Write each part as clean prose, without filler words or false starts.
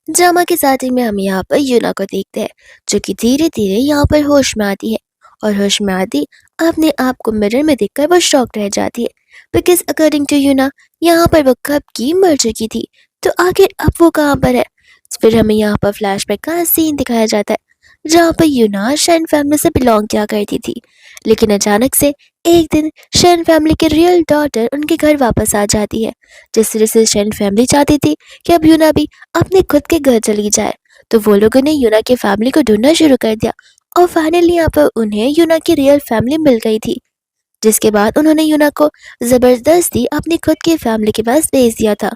Drama के starting में हम यहाँ पर यूना को देखते हैं, जो कि धीरे धीरे यहाँ पर होश में आती है। और होश में आती अपने आप को मिरर में देखकर वो शॉक रह जाती है, बिकॉज अकॉर्डिंग टू यूना यहाँ पर वो कब की मर चुकी थी। तो आखिर अब वो कहाँ पर है? फिर हमें यहाँ पर फ्लैशबैक का सीन दिखाया जाता है, जहाँ पर यूना शैन फैमिली से बिलोंग किया करती थी। लेकिन अचानक से एक दिन शैन फैमिली की रियल डॉटर उनके घर वापस आ जाती है। जिस तरह से शैन फैमिली चाहती थी कि अब यूना भी अपने खुद के घर चली जाए, तो वो लोगों ने यूना की फैमिली को ढूंढना शुरू कर दिया। और फाइनली यहाँ पर उन्हें यूना की रियल फैमिली मिल गई थी, जिसके बाद उन्होंने यूना को जबरदस्ती अपनी खुद की फैमिली के पास भेज दिया था,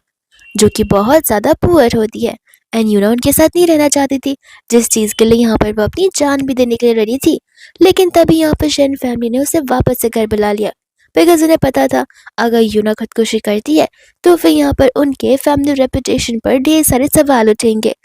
जो कि बहुत ज़्यादा पुअर होती है। एंड यूना उनके साथ नहीं रहना चाहती थी, जिस चीज़ के लिए यहाँ पर वो अपनी जान भी देने के लिए रेडी थी। लेकिन तभी यहाँ पर शैन फैमिली ने उसे वापस से घर बुला लिया, बिकॉज उन्हें पता था अगर यूना खुदकुशी करती है तो फिर यहाँ पर उनके फैमिली रेपुटेशन पर ढेर सारे सवाल उठेंगे।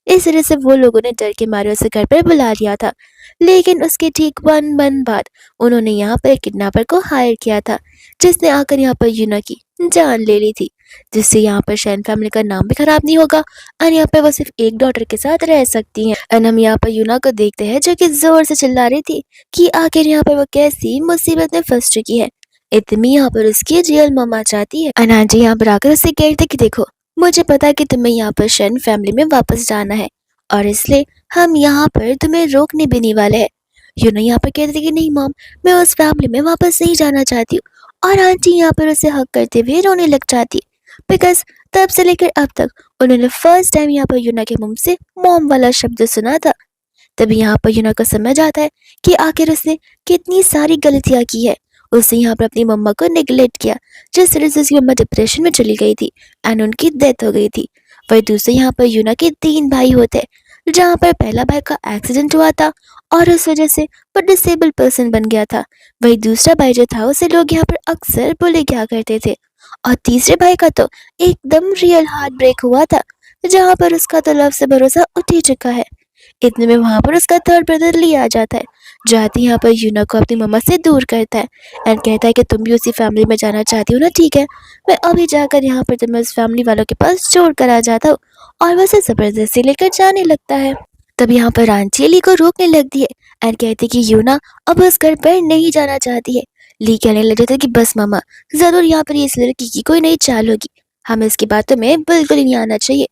इस तरह से वो लोगों ने डर के मारे उसे घर पर बुला लिया था। लेकिन उसके ठीक 1 मंथ बाद उन्होंने यहाँ पर एक किडनैपर को हायर किया था, जिसने आकर यहाँ पर यूना की जान ले ली थी, जिससे यहाँ पर शैन फैमिली का नाम भी खराब नहीं होगा। और यहाँ पे वो सिर्फ एक डॉटर के साथ रह सकती हैं। एंड हम यहाँ पर यूना को देखते हैं, जो कि जोर से चिल्ला रही थी कि आखिर यहाँ पर वो कैसी मुसीबत में फंस चुकी है। इतनी यहाँ पर उसकी रियल मम्मा चाहती है। अनाज जी यहाँ पर आकर उससे कहते कि देखो, मुझे पता है कि तुम्हें यहाँ पर शैन फैमिली में वापस जाना है, और इसलिए हम यहाँ पर तुम्हें रोकने भी नहीं वाले हैं। यूना यहाँ पर कहती थी कि नहीं मॉम, मैं उस फैमिली में वापस नहीं जाना चाहती हूँ। और आंटी यहाँ पर उसे हक करते हुए रोने लग जाती है, बिकॉज तब से लेकर अब तक उन्होंने फर्स्ट टाइम यहाँ पर यूना के मुंह से मॉम वाला शब्द सुना था। तभी यहाँ पर यूना को समझ आता है कि आखिर उसने कितनी सारी गलतियाँ की है। उसने यहाँ पर अपनी मम्मा को निगलेक्ट किया, जिस तरह से उसकी मम्मा डिप्रेशन में चली गई थी एंड उनकी डेथ हो गई थी। वही दूसरे यहाँ पर यूना के 3 भाई होते हैं, जहाँ पर पहला भाई का एक्सीडेंट हुआ था और उस वजह से वो डिसेबल पर्सन बन गया था। वही दूसरा भाई जो था उसे लोग यहाँ पर अक्सर बुले किया करते थे। और तीसरे भाई का तो एकदम रियल हार्ट ब्रेक हुआ था, जहाँ पर उसका तो लव से भरोसा उठ ही चुका है। इतने में वहां पर उसका थर्ड ब्रदर ली आ जाता है, जो आते ही यहाँ पर यूना को अपनी मम्मा से दूर करता है एंड कहता है कि तुम भी उसी फैमिली में जाना चाहती हो ना, ठीक है, मैं अभी जाकर यहाँ पर तुम्हें उस फैमिली वालों के पास छोड़ कर आ जाता हूँ। और वैसे जबरदस्ती लेकर जाने लगता है। तब यहाँ पर आंटी ली को रोकने लगती है एंड कहती कि यूना अब उस घर पर नहीं जाना चाहती है। ली कहने लग जाता है कि बस मामा, जरूर यहाँ पर इस लड़की की कोई नई चाल होगी, हमें इसकी बातों में बिल्कुल ही नहीं आना चाहिए।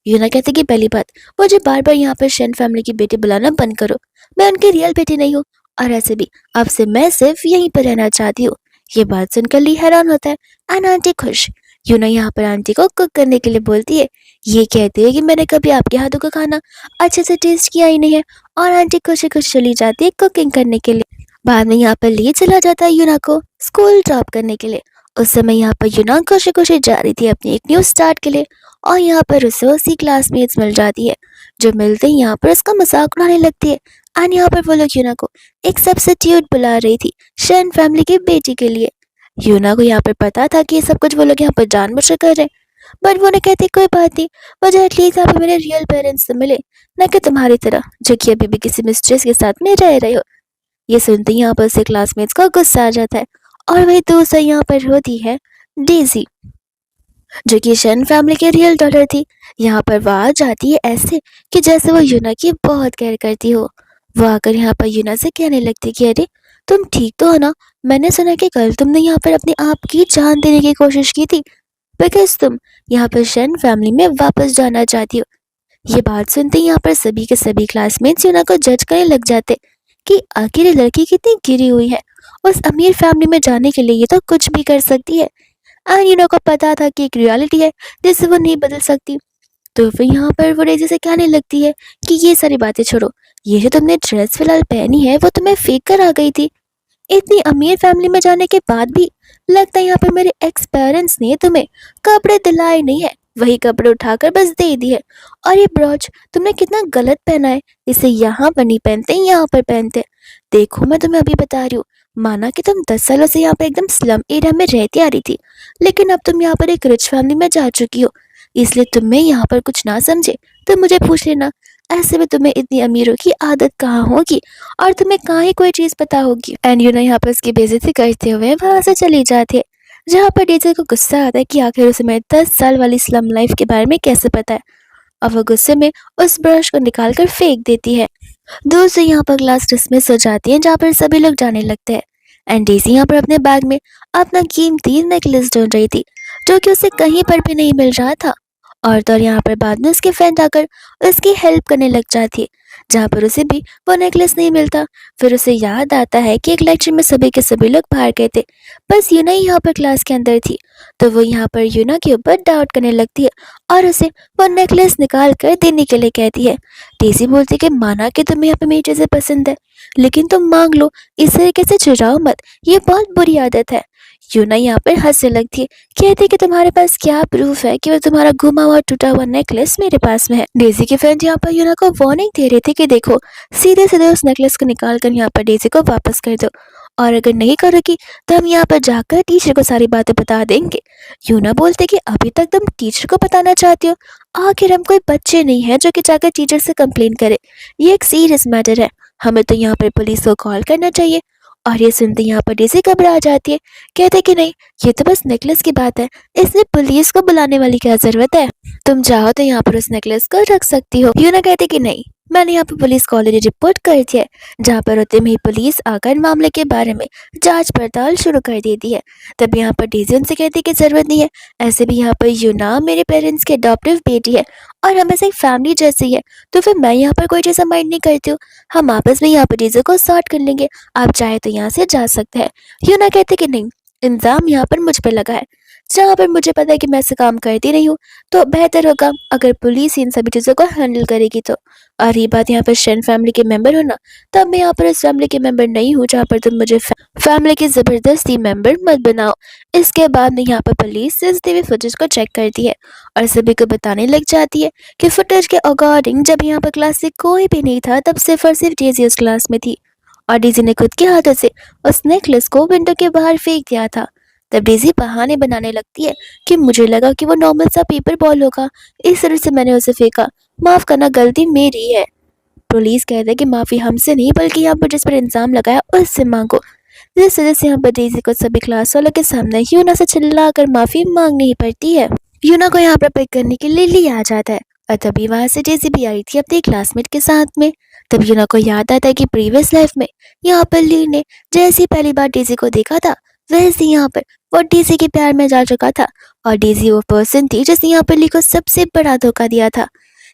यूना कहती कि पहली बात, मुझे बार बार यहाँ पर शैन फैमिली की बेटी बुलाना बंद करो, मैं उनकी रियल बेटी नहीं हूँ, और ऐसे भी अब से मैं सिर्फ यहीं पर रहना चाहती हूँ। ये बात सुनकर ली हैरान होता है एंड आंटी खुश। यूना यहाँ पर आंटी को कुक करने के लिए बोलती है, ये कहती है कि मैंने कभी आपके हाथों का खाना अच्छे से टेस्ट किया ही नहीं है, और आंटी खुशी खुश चली जाती है कुकिंग करने के लिए। बाद में यहाँ पर ली चला जाता है यूना को स्कूल ड्रॉप करने के लिए। उस समय यहाँ पर यूना खुशी खुशी जा रही थी अपनी एक न्यू स्टार्ट के लिए, और यहाँ पर उसे उसकी क्लासमेट्स मिल जाती है, जो मिलते ही यहाँ पर उसका मजाक उड़ाने लगती है। एंड यहाँ पर वो लोग यूना को एक सब्स्टिट्यूट बुला रही थी शैन फैमिली की बेटी के लिए। यूना को यहाँ पर पता था कि ये सब कुछ वो लोग यहाँ पर जानबूझकर कर रहे हैं, बट वो ने कहती कोई बात नहीं, मुझे एटलीस्ट यहाँ पे मेरे रियल पेरेंट्स से मिले, न कि तुम्हारी तरह जो कि अभी भी किसी मिस्ट्रेस के साथ में रह रहे हो। ये सुनते ही यहाँ पर से क्लासमेट्स का गुस्सा आ जाता है, और वही दूसरा यहाँ पर होती है डेजी, जो कि शन फैमिली की रियल डॉटर थी। यहाँ पर वह आ जाती है ऐसे कि जैसे वो यूना की बहुत केयर करती हो। वो आकर यहाँ पर यूना से कहने लगती कि अरे तुम ठीक तो हो ना, मैंने सुना कि कल तुमने यहाँ पर अपने आप की जान देने की कोशिश की थी, बिकॉज तुम यहाँ पर शन फैमिली में वापस जाना चाहती हो। ये बात सुनते ही यहाँ पर सभी के सभी क्लासमेट्स यूना को जज करने लग जाते कि आखिर ये लड़की कितनी गिरी हुई है, उस अमीर फैमिली में जाने के लिए ये तो कुछ भी कर सकती है। एंड यूना को पता था कि एक रियलिटी है जिसे वो नहीं बदल सकती। तो फिर यहाँ पर वो रेजी से कहने लगती है कि ये सारी बातें छोड़ो, ये जो तुमने ड्रेस फिलहाल पहनी है वो तुम्हें फेंक कर आ गई थी। इतनी अमीर फैमिली में जाने के बाद भी लगता है यहाँ पे मेरे एक्स पेरेंट्स ने तुम्हें कपड़े दिलाए नहीं है, वही कपड़े उठाकर बस दे दिए। और ये ब्रॉच तुमने कितना गलत पहना है, इसे यहाँ पर नहीं पहनते, यहाँ पर पहनते। देखो मैं तुम्हें अभी बता रही हूँ, माना कि तुम 10 सालों से यहाँ पर एकदम स्लम एरिया में रहती आ रही थी, लेकिन अब तुम यहाँ पर एक रिच फैमिली में जा चुकी हो, इसलिए तुम्हें यहाँ पर कुछ ना समझे तो मुझे पूछ लेना। ऐसे में तुम्हें इतनी अमीरों की आदत कहाँ होगी, और तुम्हें कहाँ ही कोई चीज पता होगी। एंड यूना यहाँ पर उसकी बेइज्जती करते हुए वहां से चली जाती है, जहाँ पर डीजे को गुस्सा आता है कि आखिर उसे मैं 10 साल वाली स्लम लाइफ के बारे में कैसे पता है। और वो गुस्से में उस ब्रश को निकाल कर फेंक देती है। दूर से यहाँ पर क्लास डिसमिस हो जाती है जहाँ पर सभी लोग जाने लगते हैं। एंड डेज़ी यहाँ पर अपने बैग में अपना कीमती नेकलेस ढूंढ रही थी जो कि उसे कहीं पर भी नहीं मिल रहा था। और यहाँ पर बाद में उसकी फ्रेंड आकर उसकी हेल्प करने लग जाती है जहाँ पर उसे भी वो नेकलेस नहीं मिलता। फिर उसे याद आता है कि एक लेक्चर में सभी के सभी लोग बाहर गए थे, बस यूना ही यहाँ पर क्लास के अंदर थी। तो वो यहाँ पर यूना के ऊपर डाउट करने लगती है और उसे वो नेकलेस निकाल कर देने के लिए कहती है। डेज़ी बोलती कि माना कि तुम्हें यहाँ पे मेरी चीज़ें पसंद है, लेकिन तुम मांग लो, इस तरीके से चुराओ मत, ये बहुत बुरी आदत है। यूना यहाँ पर हंसने लगती है, कहती है कि तुम्हारे पास क्या प्रूफ है कि वो तुम्हारा घुमा हुआ टूटा हुआ नेकलेस मेरे पास में है। डेज़ी की फ्रेंड यहाँ पर यूना को वार्निंग दे रही थी कि देखो, सीधे सीधे उस नेकलेस को निकाल कर यहाँ पर डेज़ी को वापस कर दो, और अगर नहीं करोगी तो हम यहाँ पर जाकर टीचर को सारी बातें बता देंगे। यूना बोलते कि अभी तक तुम टीचर को बताना चाहती हो, आखिर हम कोई बच्चे नहीं है जो कि जाकर टीचर से कंप्लेन करे, ये एक सीरियस मैटर है, हमें तो यहाँ पर पुलिस को कॉल करना चाहिए। और ये सुनते यहाँ पर डेज़ी घबरा जाती है, कहते कि नहीं, ये तो बस नेकलेस की बात है, इसमें पुलिस को बुलाने वाली क्या जरूरत है, तुम चाहो तो यहाँ पर उस नेकलेस को रख सकती हो। यूना कहती कि नहीं, मैंने यहाँ पर पुलिस को ऑलरेडी रिपोर्ट कर दी है, जहाँ पर होते ही पुलिस आकर मामले के बारे में जांच पड़ताल शुरू कर देती है। तब यहाँ पर डेज़ी उनसे कहती कि जरूरत नहीं है, ऐसे भी यहाँ पर यूना मेरे पेरेंट्स की अडॉप्टिव बेटी है और हम ऐसे एक फैमिली जैसी है, तो फिर मैं यहाँ पर कोई चीज़ माइंड नहीं करती हूँ, हम आपस में यहाँ पर चीज़ों को सॉर्ट कर लेंगे, आप चाहे तो यहाँ से जा सकते हैं। यूना कहते कि नहीं, इल्ज़ाम यहाँ पर मुझ पर लगा है, जहाँ पर मुझे पता है कि मैं ऐसे काम करती नहीं हूँ, तो बेहतर होगा अगर पुलिस इन सभी चीज़ों को हैंडल करेगी तो। और ये बात यहाँ पर शन फैमिली के मेंबर हो ना, तब मैं यहाँ पर इस फैमिली के मेंबर नहीं हूँ जहाँ पर तुम मुझे फैमिली की ज़बरदस्ती मेंबर मत बनाओ। इसके बाद में यहाँ पर पुलिस सीसीटीवी फुटेज को चेक करती है और सभी को बताने लग जाती है कि फुटेज के अकॉर्डिंग जब यहाँ पर क्लास से कोई भी नहीं था, तब सिर्फ और सिर्फ डेज़ी उस क्लास में थी और डेज़ी ने खुद के हाथों से उस नेकलेस को विंडो के बाहर फेंक दिया था। तब डेज़ी बहाने बनाने लगती है कि मुझे लगा कि वो नॉर्मल सा पेपर बॉल होगा, इस तरह से मैंने उसे फेंका, माफ़ करना, गलती मेरी है। पुलिस कहते हैं कि माफ़ी हमसे नहीं बल्कि यहाँ पर जिस पर इल्ज़ाम लगाया उससे मांगो। जिस वजह से यहाँ पर डेज़ी को सभी क्लास वालों के सामने यूना से चिल्लाकर माफ़ी मांगनी ही पड़ती है। यूना को यहाँ पर पिक करने के लिए ली आ जाता है और तभी वहाँ से डेज़ी भी आई थी अपने क्लासमेट के साथ में। तब यूना को याद आता है कि प्रीवियस लाइफ में यहाँ पर ली ने जैसी पहली बार डेज़ी को देखा था, वैसे यहाँ पर वो डेज़ी के प्यार में जा चुका था और डेज़ी वो पर्सन थी जिसने यहाँ पर ली को सबसे बड़ा धोखा दिया था।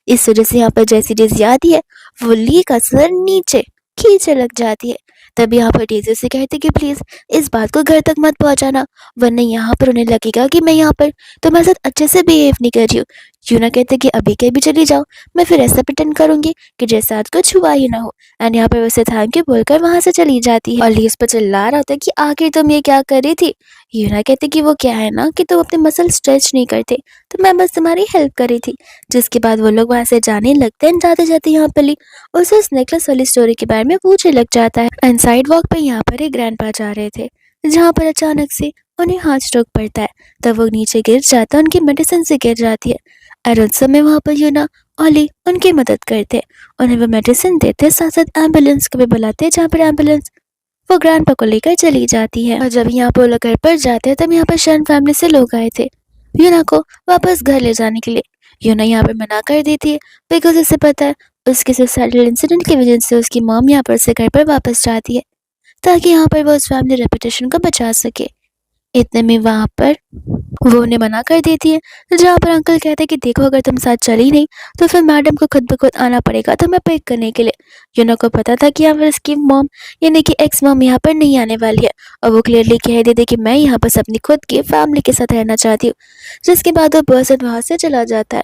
इस वजह से यहाँ पर जैसी डेज़ी आती है, वो ली का सर नीचे खींचे लग जाती है। तब यहाँ पर डेज़ी से कहती कि प्लीज़ इस बात को घर तक मत पहुँचाना, वरना यहाँ पर उन्हें लगेगा कि मैं यहाँ पर तुम्हारे साथ अच्छे से बिहेव नहीं कर रही हूँ। यूना कहते कि अभी के भी चली जाओ, मैं फिर ऐसा प्रिटेंड करूंगी कि जैसे आज कुछ हुआ ही ना हो। एंड यहाँ पर वैसे थैंक यू बोलकर वहां से चली जाती है और ली उस पर चिल्ला रहा होता है कि आखिर तुम ये क्या कर रही थी। यूना कहते कि वो क्या है ना कि तुम अपने मसल स्ट्रेच नहीं करते, तो मैं बस तुम्हारी हेल्प कर रही थी। जिसके बाद वो लोग वहां से जाने लगते हैं। जाते जाते यहाँ पर ली उसे उस नेकलेस वाली स्टोरी के बारे में पूछने लग जाता है। एंड साइड वॉक पे यहाँ पर एक ग्रैंडपा जा रहे थे, जहाँ पर अचानक से उन्हें हार्ट स्ट्रोक पड़ता है। तब वो नीचे गिर जाता है, उनकी मेडिसिन से गिर जाती है और उस समय वहाँ पर यूना और ली उनकी मदद करते, उन्हें वो मेडिसिन देते, साथ साथ एम्बुलेंस को भी बुलाते, जहाँ पर एम्बुलेंस वो ग्रैंडपा को लेकर चली जाती है। और जब यहाँ पर वो लोग घर पर जाते हैं तब यहाँ पर शन फैमिली से लोग आए थे यूना को वापस घर ले जाने के लिए। यूना यहाँ पर मना कर देती है बिकॉज उसे पता है उसके सुसाइडल इंसिडेंट की वजह से उसकी मॉम यहाँ पर से घर पर वापस जाती है ताकि यहाँ पर वो उस फैमिली रेपुटेशन को बचा सके। इतने में वहाँ पर वो उन्हें मना कर देती है, जहाँ पर अंकल कहते हैं कि देखो, अगर तुम साथ चली नहीं तो फिर मैडम को खुद ब खुद आना पड़ेगा तुम्हें पिक करने के लिए। यूना को पता था कि यहाँ पर उसकी मॉम यानी कि एक्स मॉम यहाँ पर नहीं आने वाली है और वो क्लियरली कह देते कि मैं यहाँ बस अपनी खुद की फैमिली के साथ रहना चाहती हूँ। जिसके बाद वो पर्सन वहाँ से चला जाता है।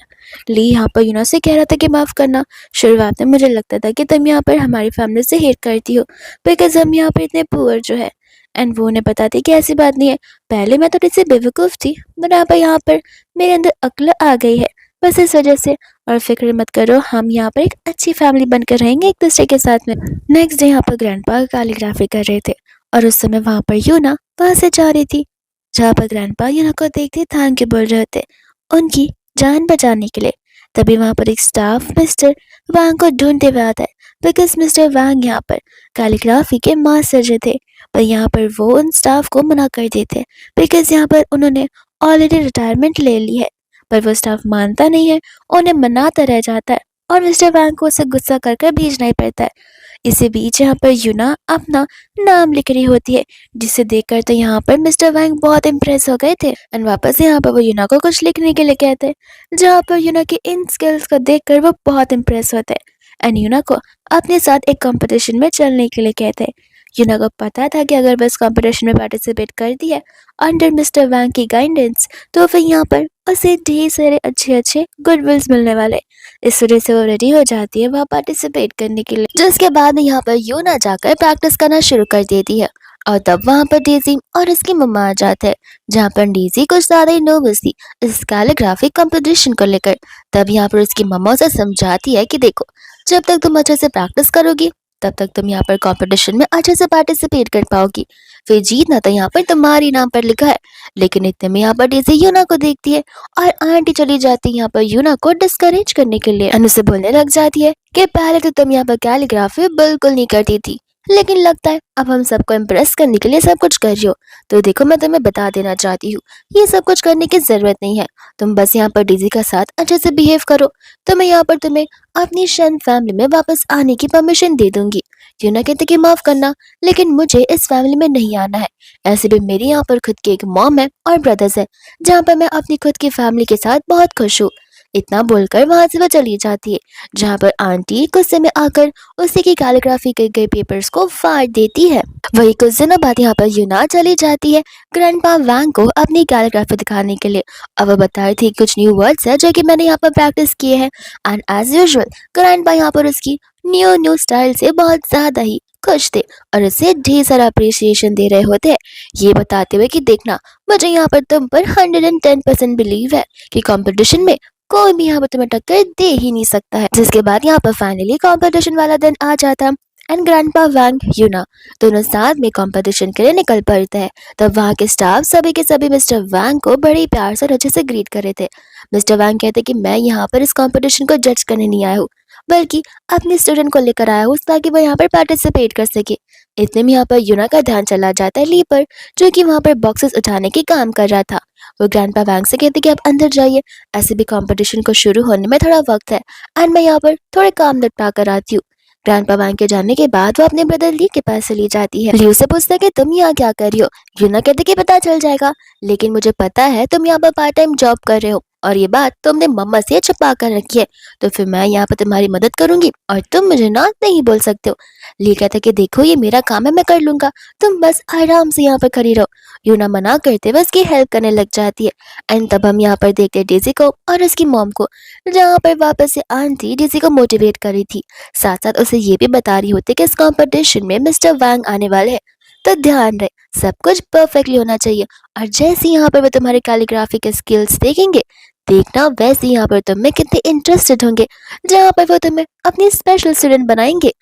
ली यहाँ पर यूना से कह रहा था कि माफ़ करना, शुरुआत में मुझे लगता था कि तुम यहाँ पर हमारी फैमिली से हेट करती हो बिकॉज हम यहाँ पर इतने पुअर जो है। एंड वो उन्हें बताती कि ऐसी बात नहीं है, पहले मैं थोड़ी सी बेवकूफ़ थी बट अब यहाँ पर मेरे अंदर अक्ल आ गई है, बस इस वजह से, और फिक्र मत करो, हम यहाँ पर एक अच्छी फैमिली बनकर रहेंगे एक दूसरे के साथ में। नेक्स्ट डे यहाँ पर ग्रैंडपा कैलीग्राफी कर रहे थे और उस समय वहाँ पर यूना वहाँ से जा रही थी, जहाँ पर ग्रैंडपा यूना को देखते थैंक यू बोल रहे थे उनकी जान बचाने के लिए। तभी वहाँ पर एक स्टाफ मिस्टर वांग को ढूंढते हुए आता है बिकॉज मिस्टर वांग यहाँ पर कैलीग्राफी के मास्टर जो थे, पर यहाँ पर वो उन स्टाफ को मना कर देते बिकॉज यहाँ पर उन्होंने ऑलरेडी रिटायरमेंट ले ली है। पर वो स्टाफ मानता नहीं है, उन्हें मनाता रह जाता है और मिस्टर वैंग को उसे गुस्सा कर कर भेजना ही पड़ता है। इसी बीच यहाँ पर यूना अपना नाम लिख रही होती है, जिसे देखकर तो यहाँ पर मिस्टर वैंग बहुत इम्प्रेस हो गए थे एंड वापस यहाँ पर वो यूना को कुछ लिखने के लिए कहते हैं, जहाँ पर यूना की इन स्किल्स को देखकर वो बहुत इम्प्रेस होते हैं एंड यूना को अपने साथ एक कंपटीशन में चलने के लिए कहते हैं। यूना को पता था कि अगर बस कंपटीशन में पार्टिसिपेट कर दिया अंडर मिस्टर वैंग की गाइडेंस, तो फिर यहाँ पर उसे ढेर सारे अच्छे अच्छे गुडविल्स मिलने वाले। इस वजह से वो रेडी हो जाती है वहाँ पार्टिसिपेट करने के लिए, जिसके बाद यहाँ पर यूना जाकर प्रैक्टिस करना शुरू कर देती है। और तब वहाँ पर डेजी और उसकी मम्मा आ जाते हैं, जहाँ पर डेजी कुछ ज्यादा ही नर्वस थी इस कैलीग्राफी कंपटीशन को लेकर। तब यहाँ पर उसकी मम्मा उसे समझाती है कि देखो, जब तक तुम अच्छे से प्रैक्टिस करोगी तब तक तुम यहाँ पर कंपटीशन में अच्छे से पार्टिसिपेट कर पाओगी, फिर जीतना तो यहाँ पर तुम्हारी नाम पर लिखा है। लेकिन इतने में यहाँ पर डेजी यूना को देखती है और आंटी चली जाती है यहाँ पर यूना को डिस्करेज करने के लिए एंड उसे बोलने लग जाती है कि पहले तो तुम यहाँ पर कैलीग्राफी बिल्कुल नहीं करती थी, लेकिन लगता है अब हम सबको इम्प्रेस करने के लिए सब कुछ कर रही हो। तो देखो, मैं तुम्हें बता देना चाहती हूँ, ये सब कुछ करने की जरूरत नहीं है। तुम बस यहाँ पर डेजी का साथ अच्छे से बिहेव करो, तो मैं यहाँ पर तुम्हें अपनी शन फैमिली में वापस आने की परमिशन दे दूंगी। यूना कहते कि माफ करना, लेकिन मुझे इस फैमिली में नहीं आना है। ऐसे भी मेरी यहाँ पर खुद की एक मॉम है और ब्रदर्स है, जहाँ पर मैं अपनी खुद की फैमिली के साथ बहुत खुश हूँ। इतना बोलकर वहां से वो चली जाती है, जहाँ पर आंटी गुस्से में आकर उसी की कैलीग्राफी के गए पेपर्स को फाड़ देती है। वही कुछ दिनों बाद यहाँ पर यूना चली जाती है ग्रैंडपा वैंग को अपनी कैलीग्राफी दिखाने के लिए। अब वो बता रही थी कुछ न्यू वर्ड्स है जो कि मैंने यहाँ पर प्रैक्टिस किए हैं एंड एज यूजुअल ग्रैंडपा यहाँ पर उसकी न्यू न्यू स्टाइल से बहुत ज्यादा ही खुश थे और उसे ढेर सारा अप्रिसिएशन दे रहे होते हैं, ये बताते हुए कि देखना, मुझे यहाँ पर तुम पर 110% बिलीव है कि कंपटीशन में कोई भी यहाँ पर तुम्हें टक्कर दे ही नहीं सकता है। जिसके बाद यहाँ पर फाइनली कंपटीशन वाला दिन आ जाता है एंड ग्रैंडपा वैंग यूना दोनों साथ में कंपटीशन के लिए निकल पड़ते हैं। तब वहाँ के स्टाफ सभी के सभी मिस्टर वैंग को बड़े ही प्यार से और अच्छे से ग्रीट कर रहे थे। मिस्टर वैंग कहते कि मैं यहाँ पर इस कंपटीशन को जज करने नहीं आया हूँ, बल्कि अपने स्टूडेंट को लेकर आया हूँ ताकि वो यहाँ पर पार्टिसिपेट कर सके। इतने में यहाँ पर यूना का ध्यान चला जाता है ली पर, जो कि वहाँ पर बॉक्सेस उठाने के काम कर रहा था। वो ग्रैंडपा वैंग से कहते कि आप अंदर जाइए, ऐसे भी कंपटीशन को शुरू होने में थोड़ा वक्त है एंड मैं यहाँ पर थोड़े काम निपटा कर आती हूँ। ग्रैंडपा वैंग के जाने के बाद वो अपने ब्रदर ली के पास चली जाती है। ली से पूछता है कि तुम यहाँ क्या कर रही हो। यूना कहते कि पता चल जाएगा, लेकिन मुझे पता है तुम यहाँ पर पार्ट टाइम जॉब कर रहे हो और ये बात तुमने मम्मा से छुपा कर रखी है, तो फिर मैं यहाँ पर तुम्हारी मदद करूंगी और तुम मुझे ना नहीं बोल सकते हो। ली कहता है कि देखो, ये मेरा काम है, मैं कर लूंगा, तुम बस आराम से यहाँ पर खड़ी रहो। यूना मना करते हुए उसकी हेल्प करने लग जाती है एंड तब हम यहाँ पर देखते हैं डेजी को और उसकी मॉम को, जहाँ पर वापस से आंटी डेजी को मोटिवेट कर रही थी, साथ साथ उसे ये भी बता रही होती कि इस कंपटीशन में मिस्टर वैंग आने वाले हैं, तो ध्यान रहे सब कुछ परफेक्टली होना चाहिए। और जैसे यहाँ पर वो तुम्हारे कैलीग्राफी के स्किल्स देखेंगे, देखना वैसे यहाँ पर तुम में कितने इंटरेस्टेड होंगे, जहाँ पर वो तुम्हें अपनी स्पेशल स्टूडेंट बनाएंगे।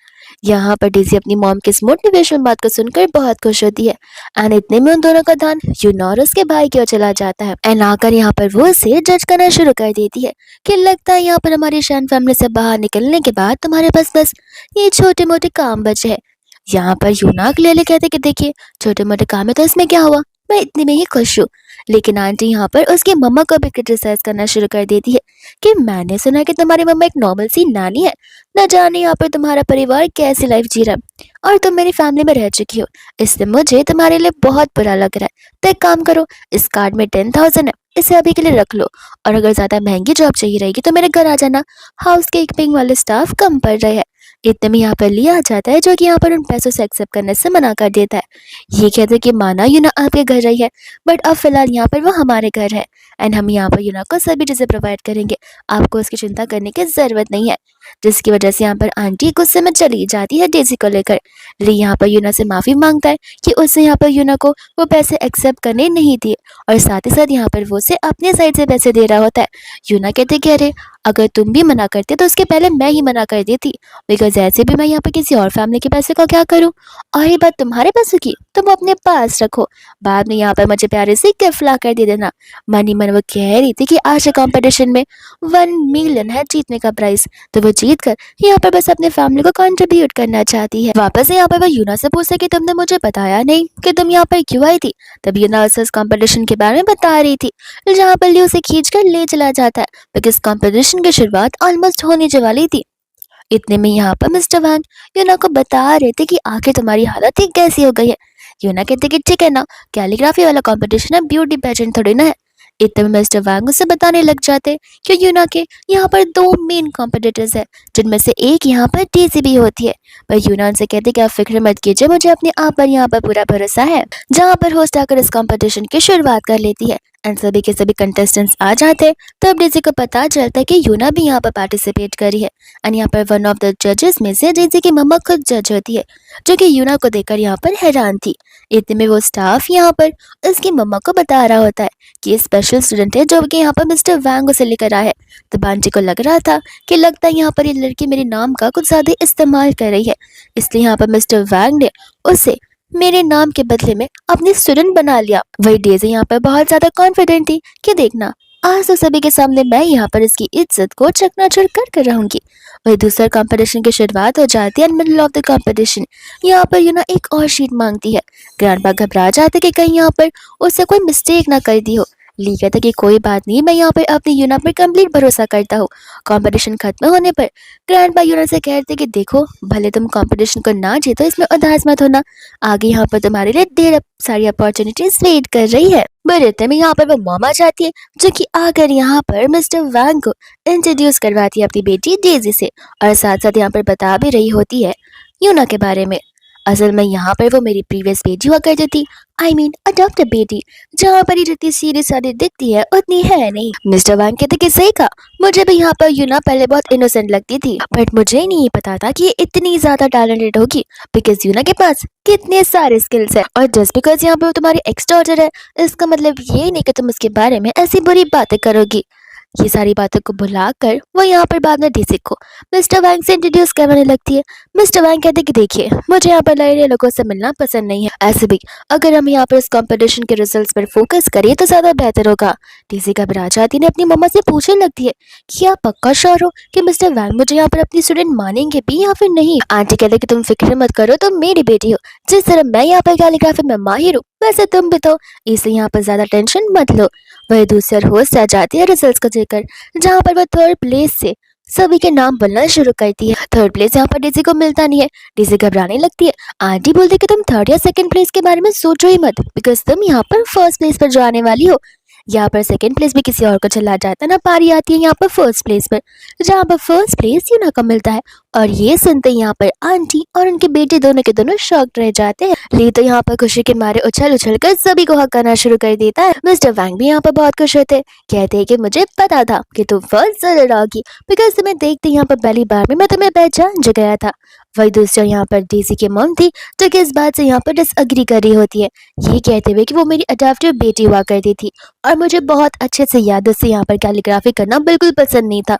यहाँ पर डेजी अपनी मॉम की इस मोटिवेशनल बात को सुनकर बहुत खुश होती है एंड इतने में उन दोनों का ध्यान यूना और उसके भाई की ओर चला जाता है एंड आकर यहाँ पर वो उसे जज करना शुरू कर देती है कि लगता है यहाँ पर हमारी शैन फैमिली से बाहर निकलने के बाद तुम्हारे पास बस ये छोटे मोटे काम बचे हैं। यहाँ पर यूना क्लियरली कहते कि देखिए, छोटे मोटे काम है तो इसमें क्या हुआ, मैं इतने में ही खुश हूँ। लेकिन आंटी यहाँ पर उसकी मम्मा को भी क्रिटिसाइज करना शुरू कर देती है कि मैंने सुना कि तुम्हारी मम्मा एक नॉर्मल सी नानी है, न जाने यहाँ पर तुम्हारा परिवार कैसी लाइफ जी रहा है और तुम मेरी फैमिली में रह चुकी हो, इससे मुझे तुम्हारे लिए बहुत बुरा लग रहा है। तो एक काम करो, इस कार्ड में 10,000 है, इसे अभी के लिए रख लो और अगर ज्यादा महंगी जॉब चाहिए रहेगी तो मेरे घर आ जाना, हाउस कीपिंग वाले स्टाफ कम पड़ रहे हैं। इतने में यहाँ पर लिया आ जाता है, जो कि यहाँ पर उन पैसों से एक्सेप्ट करने से मना कर देता है। ये कहते हैं कि माना यूना आपके घर रही है, बट अब फिलहाल यहाँ पर वो हमारे घर है एंड हम यहाँ पर यूना को सभी चीजें प्रोवाइड करेंगे, आपको उसकी चिंता करने की जरूरत नहीं है। जिसकी वजह से यहाँ पर आंटी गुस्से में चली जाती है डेजी को लेकर। ली यहाँ पर यूना से माफी मांगता है कि उसने यहाँ पर यूना को वो पैसे एक्सेप्ट करने नहीं दिए और साथ ही साथ यहाँ पर वो उसे अपने साइड से पैसे दे रहा होता है। यूना कहते कि अरे, अगर तुम भी मना करते तो उसके पहले मैं ही मना कर देती, बिकॉज ऐसे भी मैं यहाँ पे किसी और फैमिली के पैसे को क्या करूँ। और ये बात तुम्हारे पैसों की, तुम अपने पास रखो, बाद में यहाँ पर मुझे प्यारे से गिफ्ट ला कर दे देना। मनी मन वो कह रही थी कि आज के कॉम्पिटिशन में 1 मिलियन है जीतने का प्राइस, तो वो जीत कर यहाँ पर बस अपने फैमिली को कंट्रीब्यूट करना चाहती है। वापस से यहाँ पर वो यूना से पूछता है कि तुमने मुझे बताया नहीं कि तुम यहाँ पर क्यों आई थी। तब यूना उसे कंपटीशन के बारे में बता रही थी, जहाँ पर लियो उसे खींच कर ले चला जाता है बिकॉज कंपटीशन की शुरुआत ऑलमोस्ट होने जो वाली थी। इतने में यहाँ पर मिस्टर वैंग यूना को बता रहे थे कि आखिर तुम्हारी हालत ही कैसी हो गई है। यूना कहते कि ठीक है ना, कैलीग्राफी वाला कंपटीशन है, ब्यूटी पेजेंट थोड़ी ना है। इतने में मिस्टर वैंग उसे बताने लग जाते कि यूना के यहाँ पर दो मेन कॉम्पिटिटर्स है, जिनमें से एक यहाँ पर डेज़ी भी होती है। पर यूना उनसे कहते कि आप फिक्र मत कीजिए, मुझे अपने आप पर यहाँ पर पूरा भरोसा है। जहाँ पर होस्ट आकर इस कंपटीशन की शुरुआत कर लेती है एंड सभी के सभी कंटेस्टेंट्स आ जाते हैं। तब डेज़ी को पता चलता है कि यूना भी यहाँ पर पार्टिसिपेट करी है एंड यहाँ पर वन ऑफ द जजेस में से डेज़ी की मम्मा खुद जज होती है, जो कि यूना को देखकर यहाँ पर हैरान थी। इतने में वो स्टाफ यहाँ पर उसकी मम्मा को बता रहा होता है कि ये स्पेशल स्टूडेंट है जो कि यहाँ पर मिस्टर वैंग उसे लेकर आया है। तो बांची को लग रहा था कि लगता है यहाँ पर ये लड़की मेरे नाम का कुछ ज्यादा इस्तेमाल कर रही है, इसलिए यहाँ पर मिस्टर वैंग ने उसे मेरे नाम के बदले में अपनी स्टूडेंट बना लिया। वही डेज़ी यहाँ पर बहुत ज्यादा कॉन्फिडेंट थी कि देखना आज तो सभी के सामने मैं यहाँ पर इसकी इज्जत को चकनाचूर कर रहूंगी। वही दूसरा कंपटीशन की शुरुआत हो जाती है। मिडल ऑफ द कंपटीशन यहाँ पर यूना एक और शीट मांगती है। ग्रैंडपा घबरा जाते कि कहीं यहाँ पर उससे कोई मिस्टेक ना कर दी हो। ली कहता कि कोई बात नहीं, मैं यहाँ पर अपनी यूना पर कंप्लीट भरोसा करता हूँ। कंपटीशन खत्म होने पर ग्रैंडपा यूना से कहते कि देखो भले तुम कंपटीशन को ना जीतो, इसमें उदास मत होना, आगे यहाँ पर तुम्हारे लिए ढेर सारी अपॉर्चुनिटीज वेट कर रही है। बरते में यहाँ पर वो मॉम आ जाती है, जो कि आकर यहाँ पर मिस्टर वैंग को इंट्रोड्यूस करवाती है अपनी बेटी डेज़ी से, और साथ साथ यहाँ पर बता भी रही होती है यूना के बारे में। असल में यहाँ पर वो मेरी प्रीवियस बेटी हुआ करती थी, आई मीन अडॉप्टेड बेटी। जहाँ पर ये जितनी सीरियस सारी दिखती है उतनी है नहीं। मिस्टर वैंग कहते कि सही कहा, मुझे भी यहाँ पर यूना पहले बहुत इनोसेंट लगती थी, बट मुझे नहीं पता था कि ये इतनी ज्यादा टैलेंटेड होगी, बिकॉज यूना के पास कितने सारे स्किल्स है। और जस्ट बिकॉज यहाँ पर वो तुम्हारी एक्स डॉटर है, इसका मतलब ये नहीं कि तुम उसके बारे में ऐसी बुरी बातें करोगी। ये सारी बातों को भुलाकर वो यहाँ पर बाद में डेज़ी को मिस्टर वैंग से इंट्रोड्यूस करवाने लगती है। मिस्टर वैंग कहते कि देखिए मुझे यहाँ पर नए लोगों से मिलना पसंद नहीं है, ऐसे भी अगर हम यहाँ पर इस कंपटीशन के रिजल्ट्स पर फोकस करें तो ज्यादा बेहतर होगा। डेज़ी घबरा जाती ने अपनी मम्मा से पूछने लगती है कि आप पक्का श्योर हो कि मिस्टर वैंग मुझे यहाँ पर अपनी स्टूडेंट मानेंगे भी या फिर नहीं। आंटी कहते कि तुम फिक्र मत करो, तुम मेरी बेटी हो, जिस तरह मैं यहाँ पर कैलीग्राफी में माहिर हूँ वैसे तुम भी तो, इसलिए यहाँ पर ज्यादा टेंशन मत लो। वही दूसरी होस्ट आ जाती है रिजल्ट्स को देकर, जहाँ पर वह थर्ड प्लेस से सभी के नाम बोलना शुरू करती है। थर्ड प्लेस यहाँ पर डेज़ी को मिलता नहीं है। डेज़ी घबराने लगती है। आंटी बोलती कि तुम थर्ड या सेकंड प्लेस के बारे में सोचो ही मत, बिकॉज तुम यहाँ पर फर्स्ट प्लेस पर जाने वाली हो। यहाँ पर सेकंड प्लेस भी किसी और को चला जाता है ना, पारी आती है यहाँ पर फर्स्ट प्लेस पर, जहाँ पर फर्स्ट प्लेस यूना को मिलता है। और ये सुनते यहाँ पर आंटी और उनके बेटे दोनों के दोनों शॉक्ड रह जाते हैं। ली तो यहाँ पर खुशी के मारे उछल उछल कर सभी को हक करना शुरू कर देता है। मिस्टर वैंग भी यहाँ पर बहुत खुश होते हैं, कहते हैं कि मुझे पता था कि तुम फर्स्ट जरूर आओगी, बिकॉज तुम्हें देखते यहाँ पर पहली बार में मैं तुम्हें पहचान जो गया था। वही दूसरा यहाँ पर डेज़ी की मॉम थी, जो कि इस बात से यहाँ पर डिसएग्री कर रही होती है, ये कहते हुए कि वो मेरी अडॉप्टेड बेटी हुआ करती थी और मुझे बहुत अच्छे से याद है, उससे यहाँ पर कैलीग्राफी करना बिल्कुल पसंद नहीं था।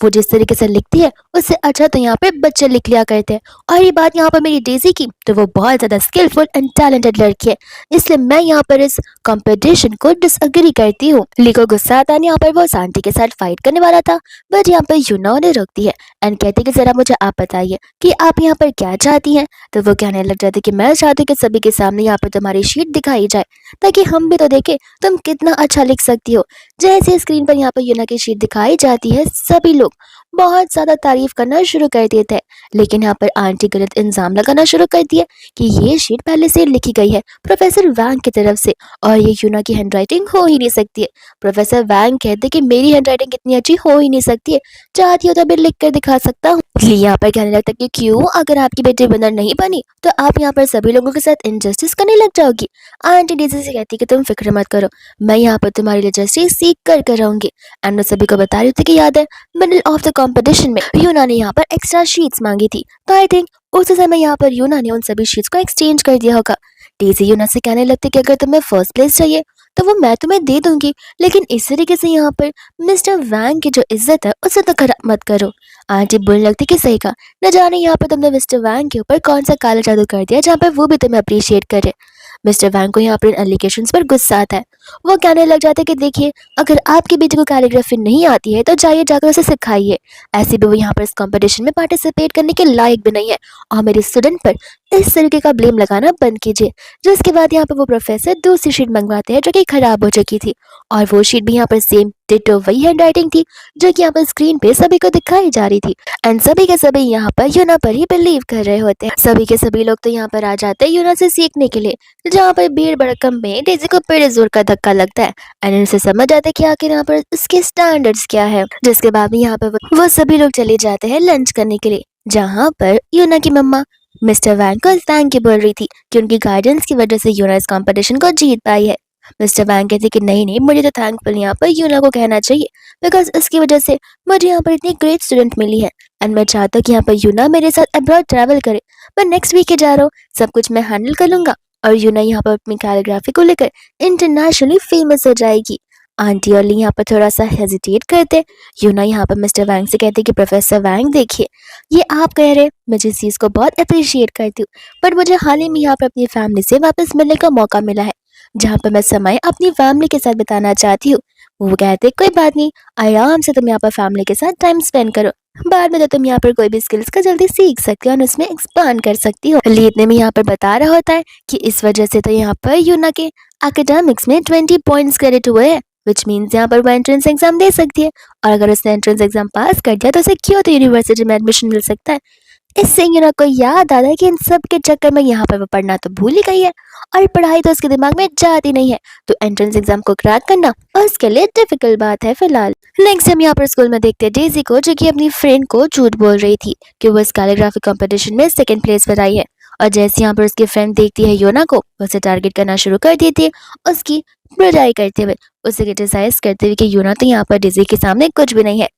वो जिस तरीके से लिखती है उससे अच्छा तो यहाँ पे बच्चे लिख लिया करते हैं। और ये बात यहाँ पर मेरी डेज़ी की, तो वो बहुत ज्यादा स्किलफुल एंड टैलेंटेड लड़की है, इसलिए मैं यहाँ पर इस कंपटीशन को डिसएग्री करती हूँ। ली को गुस्सा आता है, यहाँ पर वो शांति के साथ फाइट करने वाला था, बट यहाँ पर यूना उन्हें रोकती है एंड कहती है कि जरा मुझे आप बताइए कि आप यहाँ पर क्या चाहती हैं। तो वो कहने लग जाती कि मैं चाहती हूँ कि सभी के सामने यहाँ पर तुम्हारी शीट दिखाई जाए, ताकि हम भी तो देखें तुम कितना अच्छा लिख सकती हो। जैसे स्क्रीन पर यहाँ पर यूना की शीट दिखाई जाती है, सभी लोग बहुत ज्यादा तारीफ करना शुरू कर देते हैं, लेकिन यहाँ पर आंटी गलत इल्जाम लगाना शुरू करती है कि ये शीट पहले से लिखी गई है प्रोफेसर वैंग की तरफ से और ये यूना की हैंडराइटिंग हो ही नहीं सकती है। प्रोफेसर वैंग कहते कि मेरी हैंडराइटिंग इतनी अच्छी हो ही नहीं सकती है, चाहती हो तो मैं लिख कर दिखा सकता हूँ। यहाँ पर कहने लगता कि क्यों, अगर आपकी बेटी विनर नहीं बनी तो आप यहाँ पर सभी लोगों के साथ इनजस्टिस करने लग जाओगी। आंटी डेज़ी से कहती कि तुम फिक्र मत करो, मैं यहाँ पर तुम्हारे लिए जस्टिस सीख कर रहूंगी। एंड मैं सभी को बता रही थी कि याद है मिडिल ऑफ द कंपटीशन में यूना ने यहाँ पर एक्स्ट्रा शीट्स मांगी थी, तो आई थिंक उस समय यहाँ पर यूना ने उन सभी शीट्स को एक्सचेंज कर दिया होगा। डेज़ी यूना से कहने लगती कि अगर तुम्हें फर्स्ट प्लेस चाहिए तो वो मैं तुम्हें दे दूंगी, लेकिन इस तरीके से यहाँ पर मिस्टर वैंग की जो इज्जत है उसे तो खराब मत करो। आंटी बोलने लगती कि सही कहा, न जाने यहाँ पर तुमने मिस्टर वैंग के ऊपर कौन सा काला जादू कर दिया जहाँ पर वो भी तुम्हें अप्रिशिएट करे। मिस्टर वैंग को यहाँ पर एलिगेशंस पर गुस्सा आता है। वो कहने लग जाते हैं कि देखिए, अगर आपकी बेटी को कैलीग्राफी नहीं आती है तो जाइए जाकर उसे सिखाइए। ऐसे भी वो यहाँ पर इस कंपटीशन में पार्टिसिपेट करने के लायक भी नहीं है, और मेरे स्टूडेंट पर इस तरीके का ब्लेम लगाना बंद कीजिए। जिसके बाद यहाँ पर वो प्रोफेसर दूसरी शीट मंगवाते हैं जो कि खराब हो चुकी थी, और वो शीट भी यहाँ पर सेम डिटो वही हैंड राइटिंग थी जो कि यहाँ पर स्क्रीन पे सभी को दिखाई जा रही थी। एंड सभी के सभी यहाँ पर यूना पर ही बिलीव कर रहे होते हैं। सभी के सभी लोग तो यहाँ पर आ जाते हैं यूना से सीखने के लिए, जहाँ पर भीड़ भड़कम में डेज़ी को बड़े जोर का धक्का लगता है एंड इनसे समझ आता है कि आखिर यहाँ पर उसके स्टैंडर्ड्स क्या है। जिसके बाद में यहाँ पर वो सभी लोग चले जाते हैं लंच करने के लिए, जहाँ पर यूना की मम्मा मिस्टर वैंग को थैंक यू बोल रही थी कि उनकी गाइडेंस की वजह से यूना इस कंपटीशन को जीत पाई है। मिस्टर वैंग कहते कि नहीं नहीं, मुझे तो थैंकफुल यहाँ पर यूना को कहना चाहिए, बिकॉज इसकी वजह से मुझे यहाँ पर इतनी ग्रेट स्टूडेंट मिली है एंड मैं चाहता हूँ कि यहाँ पर यूना मेरे साथ अब्रॉड ट्रैवल करे। मैं नेक्स्ट वीक ही जा रहा हूँ, सब कुछ मैं हैंडल कर लूंगा और यूना यहाँ पर अपनी कैलीग्राफी को लेकर इंटरनेशनली फेमस हो जाएगी। आंटी और ली यहाँ पर थोड़ा सा हेजिटेट करते। यूना यहाँ पर मिस्टर वैंग से कहते कि प्रोफेसर वैंग देखिए, ये आप कह रहे, मैं जिस चीज़ को बहुत अप्रिशिएट करती हूँ, पर मुझे हाल ही में यहाँ पर अपनी फैमिली से वापस मिलने का मौका मिला है, जहाँ पर मैं समय अपनी फैमिली के साथ बिताना चाहती हूँ। वो कहते कोई बात नहीं, आराम से तुम यहाँ पर फैमिली के साथ टाइम स्पेंड करो, बाद में तो तुम यहाँ पर कोई भी स्किल्स का जल्दी सीख सकती हो और उसमें एक्सपांड कर सकती हो। ली इतने में यहाँ पर बता रहा होता है कि इस वजह से तो यहाँ पर यूना के एकेडमिक्स में 20 पॉइंट्स क्रेडिट हुए हैं, विच मीन्स यहाँ पर वो एंट्रेंस एग्जाम दे सकती है, और अगर उसने एंट्रेंस एग्जाम पास कर दिया तो उसे क्यों यूनिवर्सिटी में एडमिशन मिल सकता है। इससे यूना को याद आता है कि इन सब के चक्कर में यहाँ पर वो पढ़ना तो भूल ही गई है, और पढ़ाई तो उसके दिमाग में जाती नहीं है, तो एंट्रेंस एग्जाम को क्रैक करना उसके लिए डिफिकल्ट बात है फिलहाल। नेक्स्ट हम यहाँ पर स्कूल में देखते हैं डेज़ी को, जो कि अपनी फ्रेंड को झूठ बोल रही थी कि वो इस कैलीग्राफी कंपटीशन में सेकंड प्लेस पर आई है, और जैसे यहाँ पर उसकी फ्रेंड देखती है योना को, उसे टारगेट करना शुरू कर देती है, उसकी बुराई करते हुए, उसे क्रिटिसाइज करते हुए कि योना तो यहाँ पर डेज़ी के सामने कुछ भी नहीं है।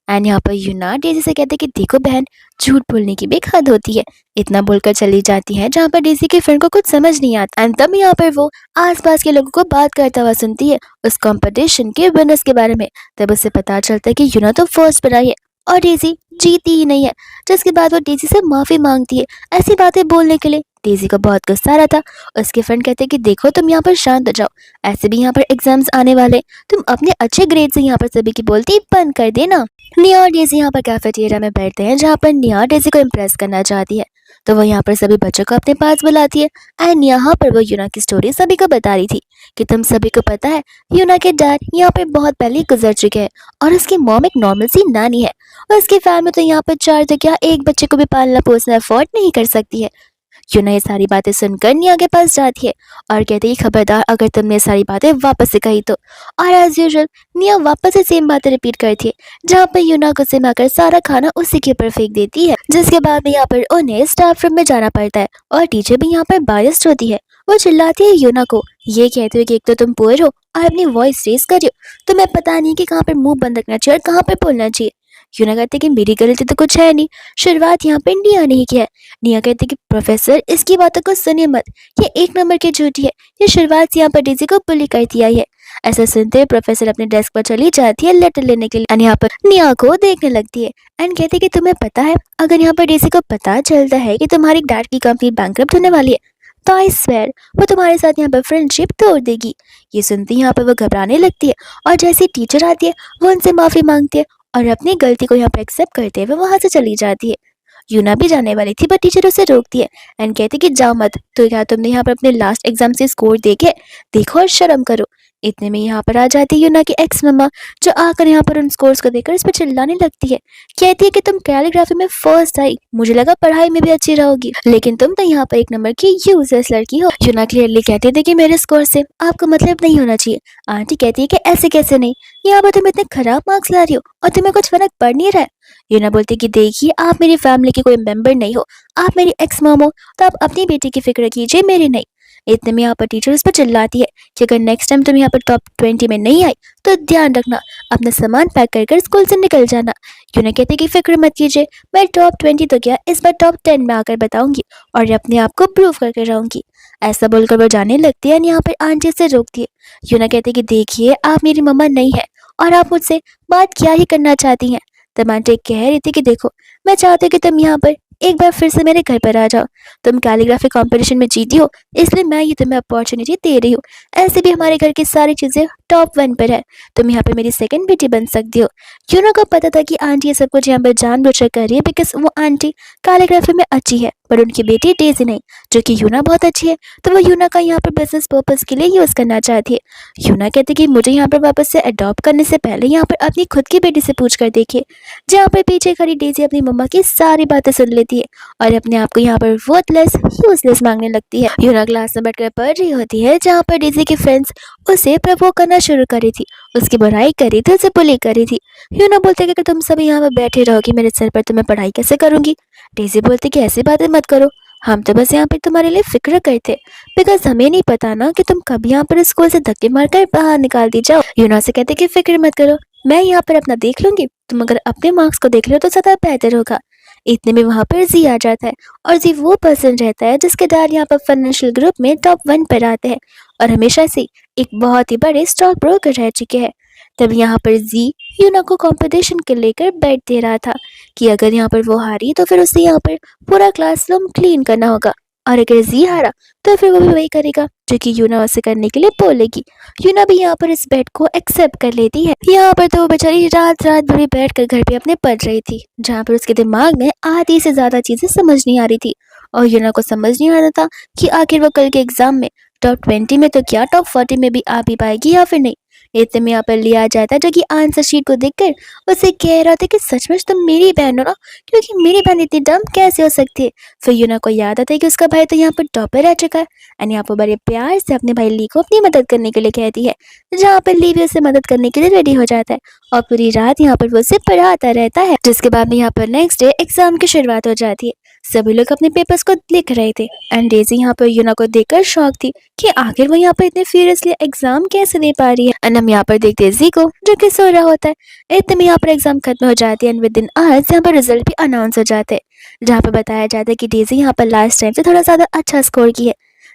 एंड यहाँ पर यूना डेज़ी से कहते कि देखो बहन, झूठ बोलने की भी एक हद होती है। इतना बोलकर चली जाती है, जहाँ पर डेज़ी के फ्रेंड को कुछ समझ नहीं आता। एंड तब यहाँ पर वो आसपास के लोगों को बात करता हुआ सुनती है उस कंपटीशन के विनर्स के बारे में। तब उसे पता चलता है कि यूना तो फर्स्ट पर आई है और डेज़ी जीती ही नहीं है। जिसके बाद वो डेज़ी से माफी मांगती है ऐसी बातें बोलने के लिए। डेज़ी को बहुत गुस्सा आ रहा था। उसके फ्रेंड कहते कि देखो तुम यहाँ पर शांत हो जाओ, ऐसे भी यहाँ पर एग्जाम्स आने वाले, तुम अपने अच्छे ग्रेड से यहाँ पर सभी की बोलती बंद कर देना। निया और डेज़ी यहाँ पर कैफेटेरिया में बैठते हैं, जहाँ पर निया डेज़ी को इम्प्रेस करना चाहती है, तो वो यहाँ पर सभी बच्चों को अपने पास बुलाती है। एंड यहाँ पर वो यूना की स्टोरी सभी को बता रही थी कि तुम सभी को पता है यूना के डैड यहाँ पर बहुत पहले गुजर चुके हैं, और उसकी मॉम एक नॉर्मल सी नानी है, और उसकी फैमिली तो यहाँ पर चार तो क्या एक बच्चे को भी पालना पोसना अफोर्ड नहीं कर सकती है। यूना ये सारी बातें सुनकर निया के पास जाती है और कहती है खबरदार अगर तुमने सारी बातें वापस से कही तो। और एज यूजुअल निया वापस से सेम बातें रिपीट करती है, जहाँ पर यूना गुस्से में आकर सारा खाना उसी के ऊपर फेंक देती है। जिसके बाद में यहाँ पर उन्हें स्टाफ रूम में जाना पड़ता है, और टीचर भी यहाँ पर बायस्ड होती है। वो चिल्लाती है यूना को, ये कहते हुए कि एक तो तुम पुअर हो और अपनी वॉइस रेस कर रही हो, तुम्हें पता नहीं कि कहाँ पर मुंह बंद रखना चाहिए और कहाँ पर बोलना चाहिए। यूना कहते कि मेरी गलती तो कुछ है नहीं, शुरुआत यहाँ पे निया ने ही किया है। निया कहती कि प्रोफेसर इसकी बातों को सुनिए मत, ये एक नंबर की झूठी है, ये शुरुआत से यहाँ पर डेज़ी को बुली करती आई है। ऐसा सुनते हुए प्रोफेसर अपने डेस्क पर चली जाती है लेटर लेने के लिए, एंड यहाँ पर निया को देखने लगती है एंड कहती कि तुम्हें पता है अगर यहाँ पर डेज़ी को पता चलता है कि तुम्हारी डैड की कंपनी बैंकरप्ट होने वाली है तो आई स्वेयर वो तुम्हारे साथ यहाँ पर फ्रेंडशिप तोड़ देगी। ये सुनती यहाँ पर वो घबराने लगती है, और जैसे टीचर आती है वो उनसे माफी मांगती है और अपनी गलती को यहाँ पर एक्सेप्ट करते हुए वहां से चली जाती है। यूना भी जाने वाली थी, पर टीचर उसे रोकती है एंड कहती कि जाओ मत, तो क्या तुमने यहाँ पर अपने लास्ट एग्जाम से स्कोर देखे, देखो और शर्म करो। इतने में यहाँ पर आ जाती है यूना की एक्स मम्मा, जो आकर यहाँ पर उन स्कोर्स को देखकर इस पर चिल्लाने लगती है। कहती है कि तुम कैलीग्राफी में फर्स्ट आई, मुझे लगा पढ़ाई में भी अच्छी रहोगी, लेकिन तुम तो यहाँ पर एक नंबर की यूजलेस लड़की हो। यूना क्लियरली कहती थी कि मेरे स्कोर से आपको मतलब नहीं होना चाहिए। आंटी कहती है कि ऐसे कैसे नहीं, यहाँ पर तुम इतने खराब मार्क्स ला रही हो और तुम्हें कुछ फर्क पड़ नहीं रहा है। यूना बोलती कि देखिए आप मेरी फैमिली के कोई मेंबर नहीं हो, आप मेरी एक्स मॉम हो, तो आप अपनी बेटी की फिक्र कीजिए, मेरी नहीं। इतने में यहाँ पर टीचर उस पर चिल्लाती है कि अगर नेक्स्ट टाइम तुम यहाँ पर टॉप 20 में नहीं आई तो ध्यान रखना अपना सामान पैक कर कर स्कूल से निकल जाना। यूना कहती कि फिक्र मत कीजिए, मैं टॉप 20 तो क्या इस बार टॉप 10 में आकर बताऊंगी और अपने आप को प्रूव करके रहूंगी। ऐसा बोलकर वो जाने लगती है, यहाँ पर आंटी से रोकती है। यूना कहती कि देखिए आप मेरी मम्मा नहीं है और आप मुझसे बात क्या ही करना चाहती हैं। तब आंटी कह रही थी कि देखो मैं चाहती हूँ कि तुम यहाँ पर एक बार फिर से मेरे घर पर आ जाओ। तुम कैलीग्राफी कंपटीशन में जीती हो, इसलिए मैं ये तुम्हें अपॉर्चुनिटी दे रही हूँ। ऐसे भी हमारे घर की सारी चीजें टॉप 1 पर है। तुम यहाँ पे मेरी सेकंड बेटी बन सकती हो। यूना को पता था कि आंटी ये सब कुछ यहाँ पर जानबूझकर कर रही है, बिकॉज वो आंटी कैलीग्राफी में अच्छी है, पर उनकी बेटी डेजी नहीं, जो कि यूना बहुत अच्छी है। तो वो यूना का यहाँ पर बिजनेस पर्पज के लिए यूज करना चाहती है। यूना कहती कि मुझे यहाँ पर वापस से अडॉप्ट करने से पहले यहाँ पर अपनी खुद की बेटी से पूछ कर देखिए। जहाँ पर पीछे खड़ी डेजी अपनी मम्मा की सारी बातें सुन लेती है और अपने आप को यहाँ पर वर्थलेस यूजलेस मांगने लगती है। यूना क्लास में बैठकर पढ़ रही होती है, जहाँ पर डेजी की फ्रेंड्स उसे प्रवोक करना शुरू करी थी, उसकी बुराई करी थी, उसे बुली करी थी। यूना बोलते कि अगर तुम सब यहाँ पर बैठे रहोगी मेरे सर पर, तो मैं पढ़ाई कैसे करूंगी। डेजी बोलती कि ऐसी बातें मत करो, हम तो बस यहाँ पे तुम्हारे लिए फिक्र करते, बिकॉज हमें नहीं पता ना कि तुम कब यहाँ पर स्कूल से धक्के मारकर बाहर निकाल दी जाओ। यूना से कहते कि फिक्र मत करो, मैं यहाँ पर अपना देख लूंगी, तुम अगर अपने मार्क्स को देख लो तो ज्यादा बेहतर होगा। इतने में वहां पर जी आ जाता है, और जी वो पर्सन रहता है जिसके डैड यहाँ पर फाइनेंशियल ग्रुप में टॉप 1 पर आते हैं और हमेशा से एक बहुत ही बड़े स्टॉक ब्रोकर रह चुके हैं। तब यहाँ पर जी यूना को कंपटीशन के लेकर बैठ दे रहा था कि अगर यहाँ पर वो हारी तो फिर उसे यहाँ पर पूरा क्लासरूम क्लीन करना होगा, और अगर जी हारा तो फिर वो भी वही करेगा जो कि यूना उसे करने के लिए बोलेगी। यूना भी यहाँ पर इस बेट को एक्सेप्ट कर लेती है। यहाँ पर तो वो बेचारी रात रात भर बैठ कर घर पे अपने पढ़ रही थी, जहाँ पर उसके दिमाग में आधी से ज्यादा चीजें समझ नहीं आ रही थी, और यूना को समझ नहीं आ रहा था कि आखिर वो कल के एग्जाम में टॉप 20 में तो क्या टॉप 40 में भी आ भी पाएगी या फिर नहीं। इतने में यहाँ पर लिया जाता है, जो कि आंसर शीट को देखकर उसे कह रहा था कि सचमुच तुम मेरी बहन हो ना, क्योंकि मेरी बहन इतनी डम कैसे हो सकती है। फिर यूना को याद आता है कि उसका भाई तो यहाँ पर टॉपर रह चुका है, एंड यहाँ पर बड़े प्यार से अपने भाई ली को अपनी मदद करने के लिए कहती है, जहाँ पर ली भी उसे मदद करने के लिए रेडी हो जाता है, और पूरी रात यहाँ पर वो उसे पढ़ाता रहता है। जिसके बाद में यहाँ पर नेक्स्ट डे एग्जाम की शुरुआत हो जाती है। सभी लोग अपने पेपर्स को लिख रहे थे, एंड डेजी यहाँ पर यूना को देखकर शॉक थी कि आखिर वो यहाँ पर इतने सीरियसली एग्जाम कैसे दे पा रही है। एंड हम यहाँ पर देखते हैं जी को, जो कि सो रहा होता है। इतने में यहाँ पर एग्जाम खत्म हो जाती है, एंड विद इन आवर्स यहाँ पर रिजल्ट भी अनाउंस हो जाते हैं, जहाँ पर बताया जाता है कि डेजी यहाँ पर लास्ट टाइम से थोड़ा ज्यादा अच्छा स्कोर की है।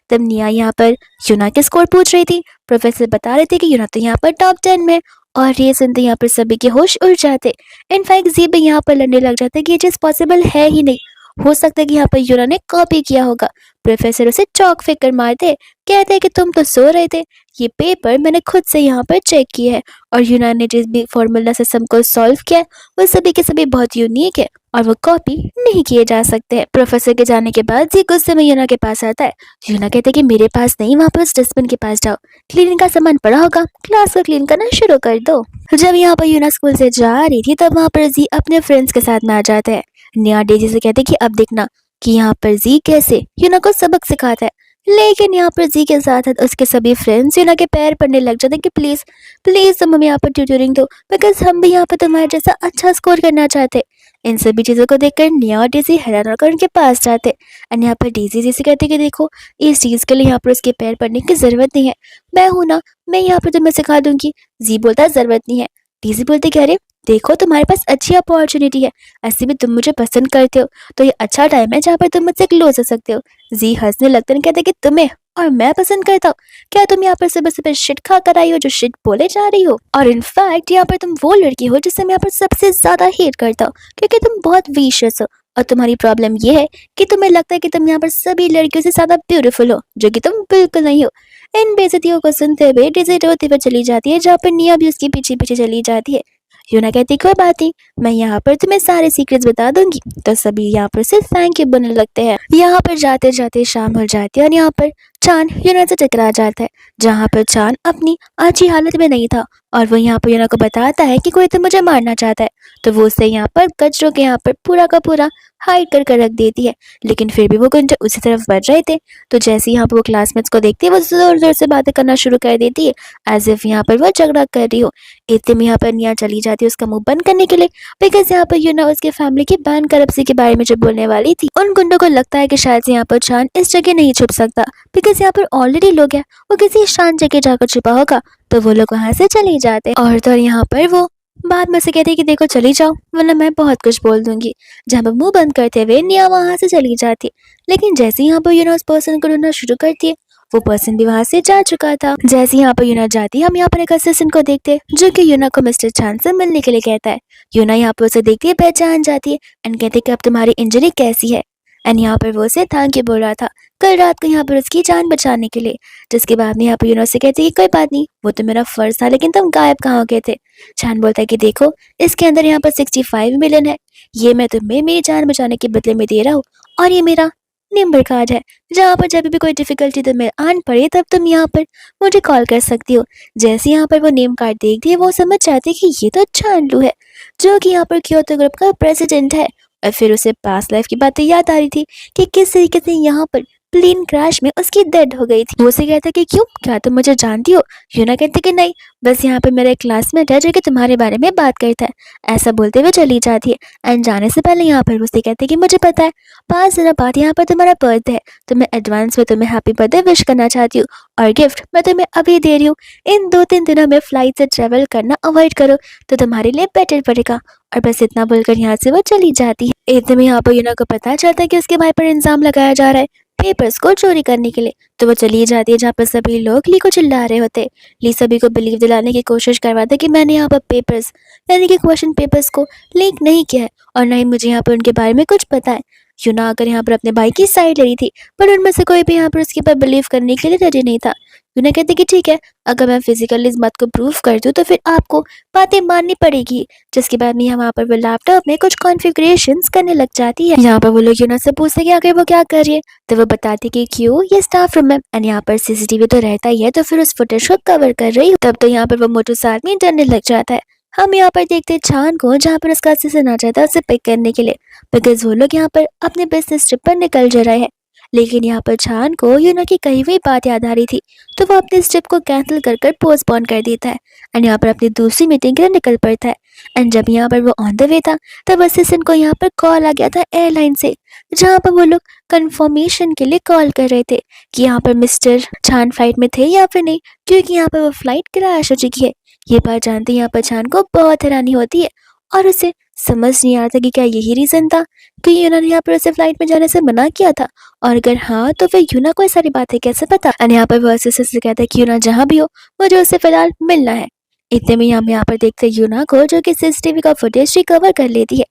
तब निया यहाँ पर यूना के स्कोर पूछ रही थी। प्रोफेसर बता रहे थे कि यूना तो यहाँ पर टॉप 10 में, और ये सुनते यहाँ पर सभी के होश उड़ जाते। इनफैक्ट जी भी यहाँ पर लड़ने लग जाते कि ये चीज पॉसिबल है ही नहीं, हो सकता है कि यहाँ पर यूना ने कॉपी किया होगा। प्रोफेसर उसे चौक फेंक कर मारते, कहते हैं कि तुम तो सो रहे थे, ये पेपर मैंने खुद से यहाँ पर चेक किया है, और यूना ने जिस भी फॉर्मूला से सम को सॉल्व किया है वो सभी के सभी बहुत यूनिक है और वो कॉपी नहीं किए जा सकते हैं। प्रोफेसर के जाने के बाद जी गुस्से में यूना के पास आता है। यूना कहते हैं कि मेरे पास नहीं, वहाँ पर उस डस्टबिन के पास जाओ, क्लीनिंग का सामान पड़ा होगा, क्लास को क्लीन करना शुरू कर दो। जब यहाँ पर यूना स्कूल से जा रही थी, तब वहाँ पर जी अपने फ्रेंड्स के साथ में आ जाते हैं। निया डेजी से कहते कि अब देखना कि यहाँ पर जी कैसे यूना को सबक सिखाता है, लेकिन यहाँ पर जी के साथ साथ उसके सभी फ्रेंड्स यूना के पैर पड़ने लग जाते हैं कि प्लीज प्लीज तुम हमें यहाँ पर ट्यूटरिंग दो, बिकॉज हम भी यहाँ पर तुम्हारे जैसा अच्छा स्कोर करना चाहते। इन सभी चीजों को देखकर निया और डेजी हैरान होकर उनके पास जाते, एंड यहाँ पर डेजी जैसे कहते कि देखो इस चीज के लिए यहाँ पर उसके पैर पड़ने की जरूरत नहीं है, मैं हूं ना, मैं यहाँ पर तुम्हें सिखा दूंगी। जी बोलता जरूरत नहीं है। डेजी बोलते कि अरे देखो तुम्हारे पास अच्छी अपॉर्चुनिटी है, ऐसे भी तुम मुझे पसंद करते हो, तो ये अच्छा टाइम है जहाँ पर तुम मुझसे क्लोज हो सकते हो। जी हंसने लगते हैं, कहते कि तुम्हें और मैं पसंद करता हूँ, क्या तुम यहाँ पर सुबह सुबह शिट खा कर आई हो जो शिट बोले जा रही हो, और इनफैक्ट यहाँ पर तुम वो लड़की हो जिससे मैं यहाँ पर सबसे ज्यादा हेट करता हूँ, क्योंकि तुम बहुत विशियस हो, और तुम्हारी प्रॉब्लम ये है कि तुम्हें लगता है कि तुम यहाँ पर सभी लड़कियों से ज्यादा ब्यूटीफुल हो, जो कि तुम बिल्कुल नहीं हो। इन बेइज्जतियों को सुनते हुए डिजी रोते हुए चली जाती है, जहाँ पर निया भी उसके पीछे पीछे चली जाती है। यूना कहती कोई बात नहीं, मैं यहाँ पर तुम्हें सारे सीक्रेट्स बता दूंगी। तो सभी यहाँ पर सिर्फ थैंक यू बोलने लगते हैं। यहाँ पर जाते जाते शाम हो जाती है, और यहाँ पर चांद यूना से टकरा जाता है, जहाँ पर चांद अपनी अच्छी हालत में नहीं था, और वो यहाँ पर यूना को बताता है कि कोई तो मुझे मारना चाहता है। तो वो उसे यहाँ पर कचरों के यहाँ पर पूरा का पूरा हाइड कर रख देती है, लेकिन फिर भी वो गुंडे उसी तरफ बढ़ रहे थे। तो जैसे यहाँ पर वो क्लासमेट्स को देखती है, वो जोर जोर से बातें करना शुरू कर देती है, एज इफ यहाँ पर वो झगड़ा कर रही हो। इतने में यहाँ पर निया चली जाती है उसका मुंह बंद करने के लिए, बिकॉज यहाँ पर यूना उसके फैमिली की बैन करप्सी के बारे में जो बोलने वाली थी। उन गुंडों को लगता है कि शायद से यहाँ पर चांद इस जगह नहीं छुप सकता, बिकॉज यहाँ पर ऑलरेडी लोग हैं, वो किसी शांत जगह जाकर छुपा होगा। तो वो लोग वहां से चले जाते हैं, और तो यहाँ पर वो बाद में से कहते हैं कि देखो चली जाओ, वरना मैं बहुत कुछ बोल दूंगी। जहाँ पर मुंह बंद करते हुए निया वहां से चली जाती है, लेकिन जैसे यहाँ पर यूना उस पर्सन को ढूंढना शुरू करती है, वो पर्सन भी वहाँ से जा चुका था। जैसे यहाँ पर यूना जाती है, हम यहाँ पर एक असिस्टेंट को देखते हैं जो कि यूना को मिस्टर चान से मिलने के लिए कहता है। यूना यहाँ पर उसे देखती है, पहचान जाती है एंड कहती है कि अब तुम्हारी इंजरी कैसी है। एंड यहाँ पर वो उसे थैंक यू बोल रहा था कल रात को यहाँ पर उसकी जान बचाने के लिए। जिसके बाद में यहाँ पर यूना से कहती है कि कोई बात नहीं, वो तो मेरा फर्ज था, लेकिन तुम गायब कहाँ हो गए थे। चान बोलता है कि देखो, इसके अंदर यहाँ पर 65 मिलियन है, ये मैं तुम्हें मेरी जान बचाने के बदले में दे रहा हूँ, और ये मेरा नंबर कार्ड है, जहाँ पर जब भी कोई डिफिकल्टी तुम्हें आन पड़े तब तुम यहाँ पर मुझे कॉल कर सकती हो। जैसे यहाँ पर वो नेम कार्ड देखती है, वो समझ जाती है कि ये तो चांदलू है जो कि यहाँ पर क्योतो ग्रुप का प्रेसिडेंट है। और फिर उसे पास्ट लाइफ की बातें याद आ रही थी कि किस तरीके से यहाँ पर प्लेन क्रैश में उसकी डेथ हो गई थी। वो उसे कहता कि क्यों, क्या तुम मुझे जानती हो। यूना कहती कि नहीं, बस यहाँ पर मेरा एक क्लासमेट है जो कि तुम्हारे बारे में बात करता है। ऐसा बोलते हुए चली जाती है एंड जाने से पहले यहाँ पर उससे कहते कि मुझे पता है 5 दिनों बाद यहाँ पर तुम्हारा बर्थडे है, तो मैं एडवांस में तुम्हें हैप्पी बर्थडे विश करना चाहती हूँ, और गिफ्ट मैं तुम्हें अभी दे रही हूँ। इन 2-3 दिनों में फ्लाइट से ट्रेवल करना अवॉइड करो तो तुम्हारे लिए बेटर पड़ेगा। और बस इतना बोलकर यहाँ से वो चली जाती है। इतने में यहाँ पर यूना को पता चलता है कि उसके भाई पर इल्जाम लगाया जा रहा है पेपर्स को चोरी करने के लिए। तो वो चली जाती है जहाँ पर सभी लोग ली को चिल्ला रहे होते। ली सभी को बिलीव दिलाने की कोशिश करवाता है कि मैंने यहाँ पर पेपर्स यानी कि क्वेश्चन पेपर्स को लीक नहीं किया है, और ना ही मुझे यहाँ पर उनके बारे में कुछ पता है। यूना आकर यहाँ पर अपने भाई की साइड ले रही थी, पर उनमें से कोई भी यहाँ पर उसके ऊपर बिलीव करने के लिए रेडी नहीं था। यूना कहती कि ठीक है, अगर मैं फिजिकली इस बात को प्रूव कर दूँ तो फिर आपको बातें माननी पड़ेगी। जिसके बाद में वहाँ पर वो लैपटॉप में कुछ कॉन्फ़िगरेशंस करने लग जाती है। यहाँ पर वो लोग यूना से पूछते कि आखिर वो क्या कर रही है, तो वो बताती कि क्यों, ये स्टाफ रूम है एंड यहाँ पर सीसीटीवी तो रहता ही है, तो फिर उस फुटेज को कवर कर रही हूँ। तब तो यहाँ पर वो मोटू आदमी डरने लग जाता है। हम यहाँ पर देखते हैं चांद को, जहाँ पर उसका असिस्टेंट आ जाता है उसे पिक करने के लिए, बिकॉज वो लोग यहाँ पर अपने बिजनेस ट्रिप पर निकल जा रहे हैं। लेकिन यहाँ पर चांद को यूना की कही हुई बात याद आ रही थी, तो वो अपने इस ट्रिप को कैंसिल कर पोस्टपोन कर देता है एंड यहाँ पर अपनी दूसरी मीटिंग के लिए निकल पड़ता है। एंड जब यहाँ पर वो ऑन द वे था, तब असिस्टेंट को यहाँ पर कॉल आ गया था एयरलाइन से, जहाँ पर वो लोग कंफर्मेशन के लिए कॉल कर रहे थे कि यहाँ पर मिस्टर चांद फ्लाइट में थे या फिर नहीं, क्योंकि यहाँ पर वो फ्लाइट क्रैश हो चुकी है। ये बात जानते यहाँ पर चांद को बहुत हैरानी होती है और उसे समझ नहीं आता कि क्या यही रीजन था कि यूना ने यहाँ पर उसे फ्लाइट में जाने से मना किया था, और अगर हाँ तो फिर यूना को ये सारी बातें कैसे पता। और यहाँ पर वो असिस्टेंट से कहता है कि यूना जहाँ भी हो मुझे उससे फिलहाल मिलना है। इतने में हम यहाँ पर देखते हैं यूना को, जो कि सीसीटीवी का फुटेज रिकवर कर लेती है,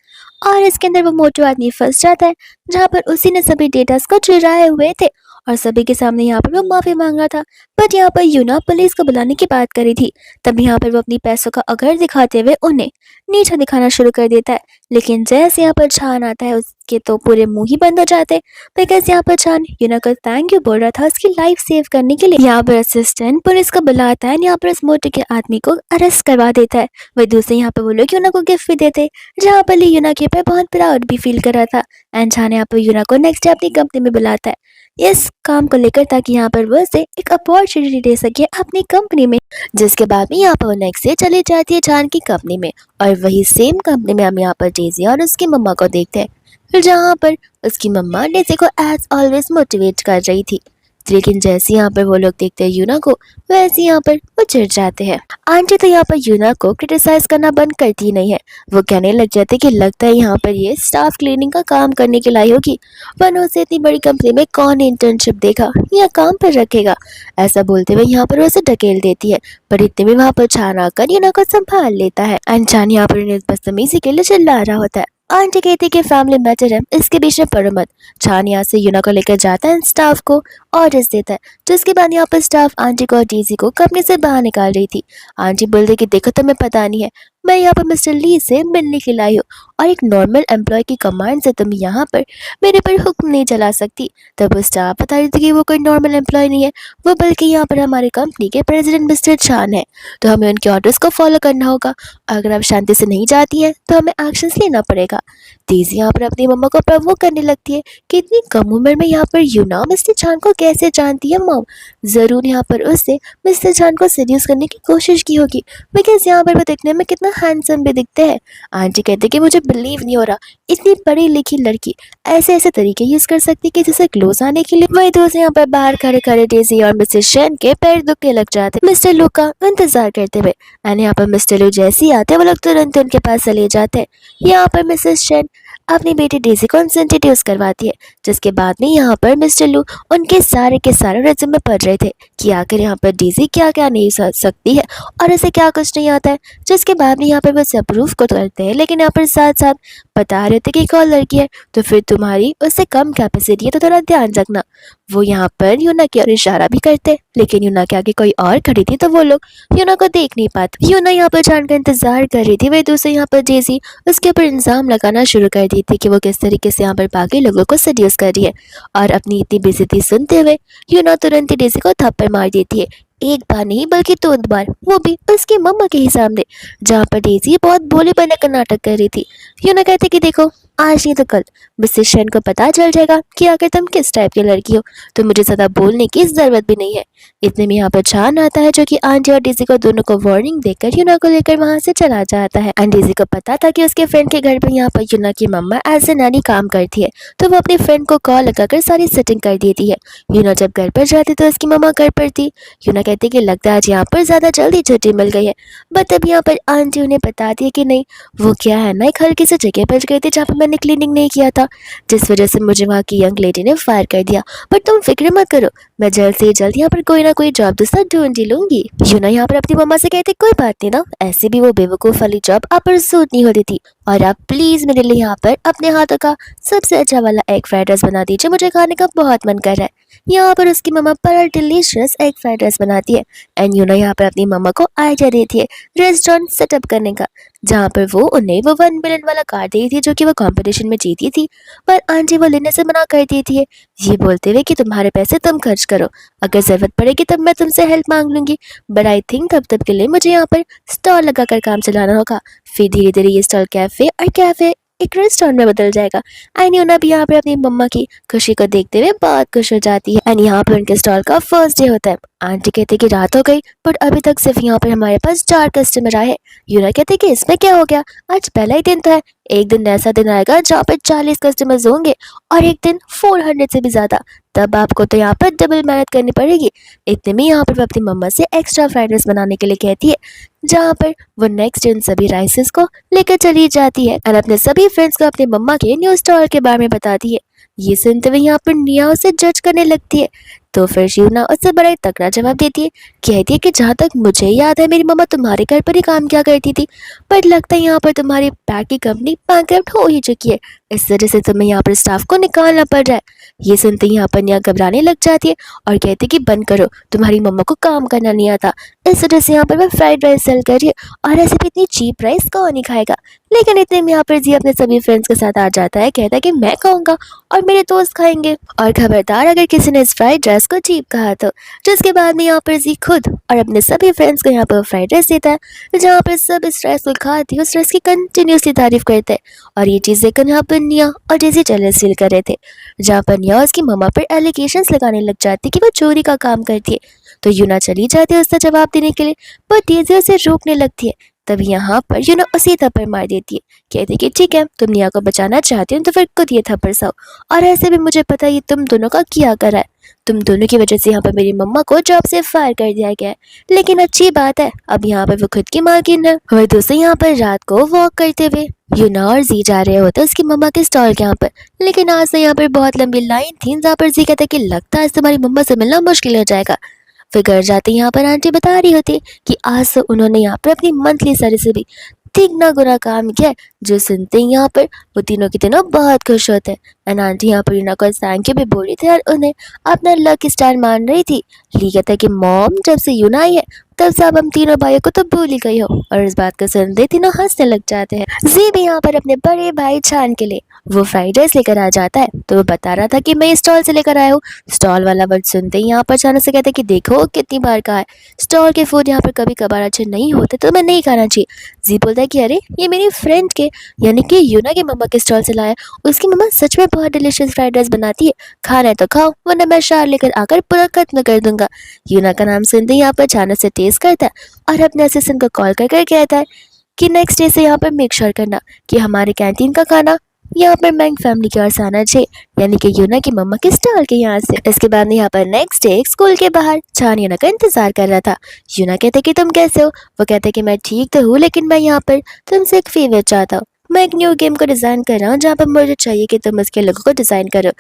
और इसके अंदर वो मोटू आदमी फंस जाता है, जहाँ पर उसी ने सभी डेटास को चुराए हुए थे और सभी के सामने यहाँ पर वो माफी मांग रहा था। बट यहाँ पर यूना पुलिस को बुलाने की बात करी थी, तब यहाँ पर वो अपनी पैसों का अगर दिखाते हुए उन्हें नीचा दिखाना शुरू कर देता है। लेकिन जैसे यहाँ पर छान आता है, उसके तो पूरे मुंह ही बंद हो जाते हैं, बिकॉज यहाँ पर छान यूना को थैंक यू बोल रहा था उसकी लाइफ सेव करने के लिए। यहाँ पर असिस्टेंट पुलिस को बुलाता है, यहाँ पर इस मोटू के आदमी को अरेस्ट करवा देता है। वही दूसरे यहाँ पर वो लोग यूना को गिफ्ट भी देते, जहाँ पर ली यूना के ऊपर बहुत प्राउड भी फील कर रहा था। एंड छान यहाँ पर यूना को नेक्स्ट डे अपनी कंपनी में बुलाता है इस काम को लेकर, ताकि यहाँ पर वो उसे एक अपॉर्चुनिटी दे सके अपनी कंपनी में। जिसके बाद में यहाँ पर वो नेक्स्ट डे चली जाती है चांद की कंपनी में, और वही सेम कंपनी में हम यहाँ पर डेजी और उसकी मम्मा को देखते हैं, फिर जहाँ पर उसकी मम्मा डेजी को एज ऑलवेज मोटिवेट कर रही थी। लेकिन जैसे यहाँ पर वो लोग देखते हैं यूना को, वैसे यहाँ पर वो चिढ़ जाते हैं। आंटी तो यहाँ पर यूना को क्रिटिसाइज करना बंद करती नहीं है, वो कहने लग जाते कि लगता है यहाँ पर ये स्टाफ क्लीनिंग का काम करने के लाई होगी, वरना उसे इतनी बड़ी कंपनी में कौन इंटर्नशिप देगा या काम पर रखेगा। ऐसा बोलते हुए यहाँ पर उसे ढकेल देती है, पर इतने में वहाँ पर छान आकर यूना को संभाल लेता है। एंड छान यहाँ पर उन्हें बदतमीजी के लिए चिल्ला रहा होता है। आंटी कहती कि फैमिली मैटर है, इसके बीच में पड़ो मत। छान यहाँ से यूना को लेकर जाता है, स्टाफ को ऑर्डर्स देता है, जिसके बाद यहाँ पर स्टाफ आंटी को और डीजी को कंपनी से बाहर निकाल रही थी। आंटी बोलते कि देखो तुम्हें पता नहीं है, मैं यहाँ पर मिस्टर ली से मिलने के लाई हूँ, और एक नॉर्मल एम्प्लॉय की कमांड से तुम यहाँ पर मेरे पर हुक्म नहीं चला सकती। तब वो स्टाफ बता रही थी कि वो कोई नॉर्मल एम्प्लॉय नहीं है, वो बल्कि यहाँ पर हमारी कंपनी के प्रेसिडेंट मिस्टर छान है, तो हमें उनके ऑर्डर्स को फॉलो करना होगा। अगर आप शांति से नहीं जाती हैं तो हमें एक्शंस लेना पड़ेगा। तेजी यहाँ पर अपनी मम्मा को प्रवोक करने लगती है कि इतनी कम उम्र में यहाँ पर यूना मिस्टर छान को कैसे जानती है मॉम, जरूर यहाँ पर उससे मिस्टर छान को सीरियस करने की कोशिश की होगी, बिकॉज यहाँ पर वो देखने में कितना हैंडसम भी दिखते हैं। आंटी कहते कि मुझे बिलीव नहीं हो रहा इतनी पढ़ी लिखी लड़की ऐसे ऐसे तरीके यूज कर सकती कि जिसे क्लोज आने के लिए। वही दोस्त यहाँ पर बाहर खड़े खड़े डेजी और मिस्टर शेन के पैर दुखने लग जाते मिस्टर लू का इंतजार करते हुए। एंड यहाँ पर मिस्टर लू जैसे ही आते वो लोग तुरंत उनके पास चले जाते हैं। यहाँ पर मिसेस शेन अपनी बेटी डेज़ी को उनसे इंट्रोड्यूस करवाती है। जिसके बाद में यहाँ पर मिस्टर लू उनके सारे के सारे रेज़्यूमे पढ़ रहे थे कि आखिर यहाँ पर डेज़ी क्या-क्या नहीं सकती है और उसे क्या कुछ नहीं आता है। जिसके बाद में यहाँ पर वो उसे अप्रूव को करते हैं, लेकिन यहाँ पर साथ-साथ बता रहे थे कि एक और लड़की है, तो फिर तुम्हारी उससे कम कैपेसिटी है, तो थोड़ा ध्यान रखना। वो यहाँ पर यूना की ओर इशारा भी करते, लेकिन यूना के आगे कोई और खड़ी थी, तो वो लोग यूना को देख नहीं पाते। यूना यहाँ पर जानकर इंतजार कर रही थी, वही दूसरी यहाँ पर डेज़ी उसके ऊपर इल्ज़ाम लगाना शुरू कर दी थी कि वो किस तरीके से यहाँ पर बाकी लोगों को सेड्यूस कर रही है। और अपनी इतनी बेइज्जती सुनते हुए यूना तुरंत ही डेज़ी को थप्पड़ मार देती है। एक बार नहीं बल्कि 2 बार, वो भी उसकी मम्मा के ही सामने, जहाँ पर डेज़ी बहुत भोले बने का नाटक कर रही थी। यूना कहते कि देखो, आज नहीं तो कल मिसेस शेन को पता चल जाएगा कि आखिर तुम किस टाइप की लड़की हो, तो मुझे ज़्यादा बोलने की ज़रूरत भी नहीं है। इतने में यहाँ पर चान आता है, जो कि आंटी और डेज़ी को दोनों को वार्निंग देकर यूना को लेकर वहाँ से चला जाता है। एंड डेज़ी को पता था कि उसके फ्रेंड के घर पर यहाँ पर यूना की मम्मा एज ए नैनी काम करती है, तो वो अपने फ्रेंड को कॉल लगाकर सारी सेटिंग कर देती है। यूना जब घर पर जाती तो उसकी मम्मा घर पर थी। यूना कहती कि लगता है आज यहाँ पर ज़्यादा जल्दी छुट्टी मिल गई है, बट अब यहाँ पर आंटी उन्हें बताती है कि नहीं, वो क्या है ना, एक हल्की सी जगह पर गई थी जहाँ पर मैंने क्लीनिंग नहीं किया था, जिस वजह से मुझे वहाँ की यंग लेडी ने फायर कर दिया। बट तुम फिक्र मत करो, मैं जल्द से जल्द यहाँ पर कोई ना कोई जॉब दूसरा ढूंढ ही लूंगी। यूना यहाँ पर अपनी मम्मा से कहती कोई बात नहीं ना, ऐसे भी वो बेवकूफ़ वाली जॉब आप पर सूट नहीं होती थी, और आप प्लीज़ मेरे लिए यहाँ पर अपने हाथों का सबसे अच्छा वाला एग फ्राइड राइस बना दीजिए, मुझे खाने का बहुत मन कर रहा है। यहाँ पर उसकी मम्मा पर डिलीशियस एग फ्राइड राइस बनाती है। एंड यूना यहाँ पर अपनी मम्मा को आइडिया देती है रेस्टोरेंट सेटअप करने का, जहाँ पर वो उन्हें वो 1 मिलियन वाला कार दी थी, जो कि वो कंपटीशन में जीती थी, पर आंटी वो लेने से मना कर दी थी, ये बोलते हुए कि तुम्हारे पैसे तुम खर्च करो, अगर ज़रूरत पड़ेगी तब मैं तुमसे हेल्प मांग लूंगी, बट आई थिंक तब के लिए मुझे यहाँ पर स्टॉल लगाकर काम चलाना होगा। फिर धीरे धीरे ये स्टॉल कैफ़े और कैफ़े एक रेस्टोरेंट में बदल जाएगा। एंड यूना भी यहाँ पे अपनी मम्मा की खुशी को देखते हुए बहुत खुश हो जाती है। एंड यहाँ पर उनके स्टॉल का फर्स्ट डे होता है। आंटी कहते कि रात हो गई, बट अभी तक सिर्फ यहाँ पर हमारे पास 4 कस्टमर आए हैं। यूना कहते कि इसमें क्या हो गया, आज पहला ही दिन तो है, एक दिन ऐसा दिन आएगा जहाँ पर 40 कस्टमर्स होंगे, और एक दिन 400 से भी ज़्यादा, तब आपको तो यहाँ पर डबल मेहनत करनी पड़ेगी। इतने में यहाँ पर वो अपनी मम्मा से एक्स्ट्रा फ्राइड राइस बनाने के लिए कहती है, जहाँ पर वो नेक्स्ट दिन सभी राइसेस को लेकर चली जाती है और अपने सभी फ्रेंड्स को अपनी मम्मा के न्यू स्टॉल के बारे में बताती है। ये सुनते हुए यहाँ पर निया उसे जज करने लगती है, तो फिर शिवना उससे बड़ा ही तगड़ा जवाब देती है, कहती है कि जहाँ तक मुझे याद है मेरी मम्मा तुम्हारे घर पर ही काम किया करती थी, पर लगता है यहाँ पर तुम्हारी पैक की कंपनी बैंकरप्ट हो ही चुकी है, इस वजह से तुम्हें यहाँ पर स्टाफ को निकालना पड़ रहा है। ये सुनते ही यहाँ पर निया घबराने लग जाती है और कहती है कि बंद करो, तुम्हारी मम्मा को काम करना नहीं आता, इस वजह से यहाँ पर मैं फ्राइड राइस सेल कर रही है, और ऐसे भी इतनी चीप राइस कौन ही खाएगा। लेकिन इतने में यहाँ पर जी अपने सभी फ्रेंड्स के साथ आ जाता है, कहता है कि मैं खाऊंगा और मेरे दोस्त खाएंगे, और खबरदार अगर किसी ने इस फ्राइड राइस को चीप कहा तो। जिसके बाद में यहाँ पर जी खुद और अपने सभी फ्रेंड्स को यहाँ पर फ्राइड राइस देता है, जहाँ पर सब इस राइस को खाते हैं, उस राइस की कंटिन्यूसली तारीफ करते हैं, और ये चीज़ देखकर यहाँ पर निया और डेज़ी जेलस फील कर रहे थे, जहाँ पर निया उसकी मम्मा पर एलिगेशंस लगाने लग जाती कि वो चोरी का काम करती है, तो यूना चली जाती है उसका जवाब देने के लिए, पर डेज़ी उसे रोकने लगती है। तभी यहाँ पर यूना उसी थप्पड़ मार देती है, कहती कि ठीक है तुम निया को बचाना चाहती हो तो फिर खुद ये थप्पड़ खाओ, और ऐसे भी मुझे पता है ये तुम दोनों का क्या करा है, तुम दोनों की वजह से यहाँ पर मेरी मम्मा को जॉब से फायर कर दिया गया है, लेकिन अच्छी बात है अब यहाँ पर वो खुद की मालकिन है। वही दोस्तों यहाँ पर रात को वॉक करते हुए यूना और जी जा रहे होते उसकी मम्मा के स्टॉल के यहाँ पर, लेकिन आज से यहाँ पर बहुत लंबी लाइन थी, जहाँ पर जी कहता कि लगता है आज तुम्हारी मम्मा से मिलना मुश्किल हो जाएगा। फिर घर जाते यहाँ पर आंटी बता रही होती कि आज तो उन्होंने यहाँ पर अपनी मंथली सैलरी से भी तिगना गुना काम किया है, जो सुनते ही यहाँ पर वो तीनों के तीनों बहुत खुश होते हैं। एंड आंटी यहाँ पर यूना को थैंक यू भी बोल रही थी और उन्हें अपना लक स्टार मान रही थी। ली कहता है कि मॉम जब से यूना आई है तब से अब हम तीनों भाइयों को तो भूल ही गई हो, और इस बात को सुनते तीनों हंसने लग जाते हैं। जी भी यहाँ पर अपने बड़े भाई छान के लिए वो फ्राइड राइस लेकर आ जाता है, तो वो बता रहा था कि मैं स्टॉल से लेकर आया हूँ। स्टॉल वाला वर्ड सुनते ही यहाँ पर अचानक से कहते हैं कि देखो कितनी बार कहा है स्टॉल के फूड यहाँ पर कभी कभार अच्छे नहीं होते, तो मैं नहीं खाना चाहिए। जी बोलता है कि अरे ये मेरी फ्रेंड के यानी कि यूना की मम्मा के स्टॉल से लाया, उसकी मम्मा सच में बहुत डिलीशियस फ्राइड राइस बनाती है, खाना है तो खाओ वरना मैं शार लेकर आकर पूरा खत्म कर दूंगा। यूना का नाम सुनते ही यहाँ पर अचानक से टेस्ट करता है और अपने असिस्टेंट को कॉल कर कहता है कि नेक्स्ट डे से यहाँ पर मेक श्योर करना कि हमारे कैंटीन का खाना यहाँ पर मैंग फैमिली की ओर से आना चाहिए, यानी कि यूना की मम्मा के स्टॉल के यहाँ से। इसके बाद में यहाँ पर नेक्स्ट डे स्कूल के बाहर छान यूना का इंतजार कर रहा था। यूना कहते कि तुम कैसे हो, वो कहते कि मैं ठीक तो हूँ लेकिन मैं यहाँ पर तुमसे एक फेवर चाहता हूँ। मैं एक न्यू गेम को डिज़ाइन कर रहा हूँ जहाँ पर मुझे चाहिए कि तुम उसके लोगों को डिज़ाइन करो।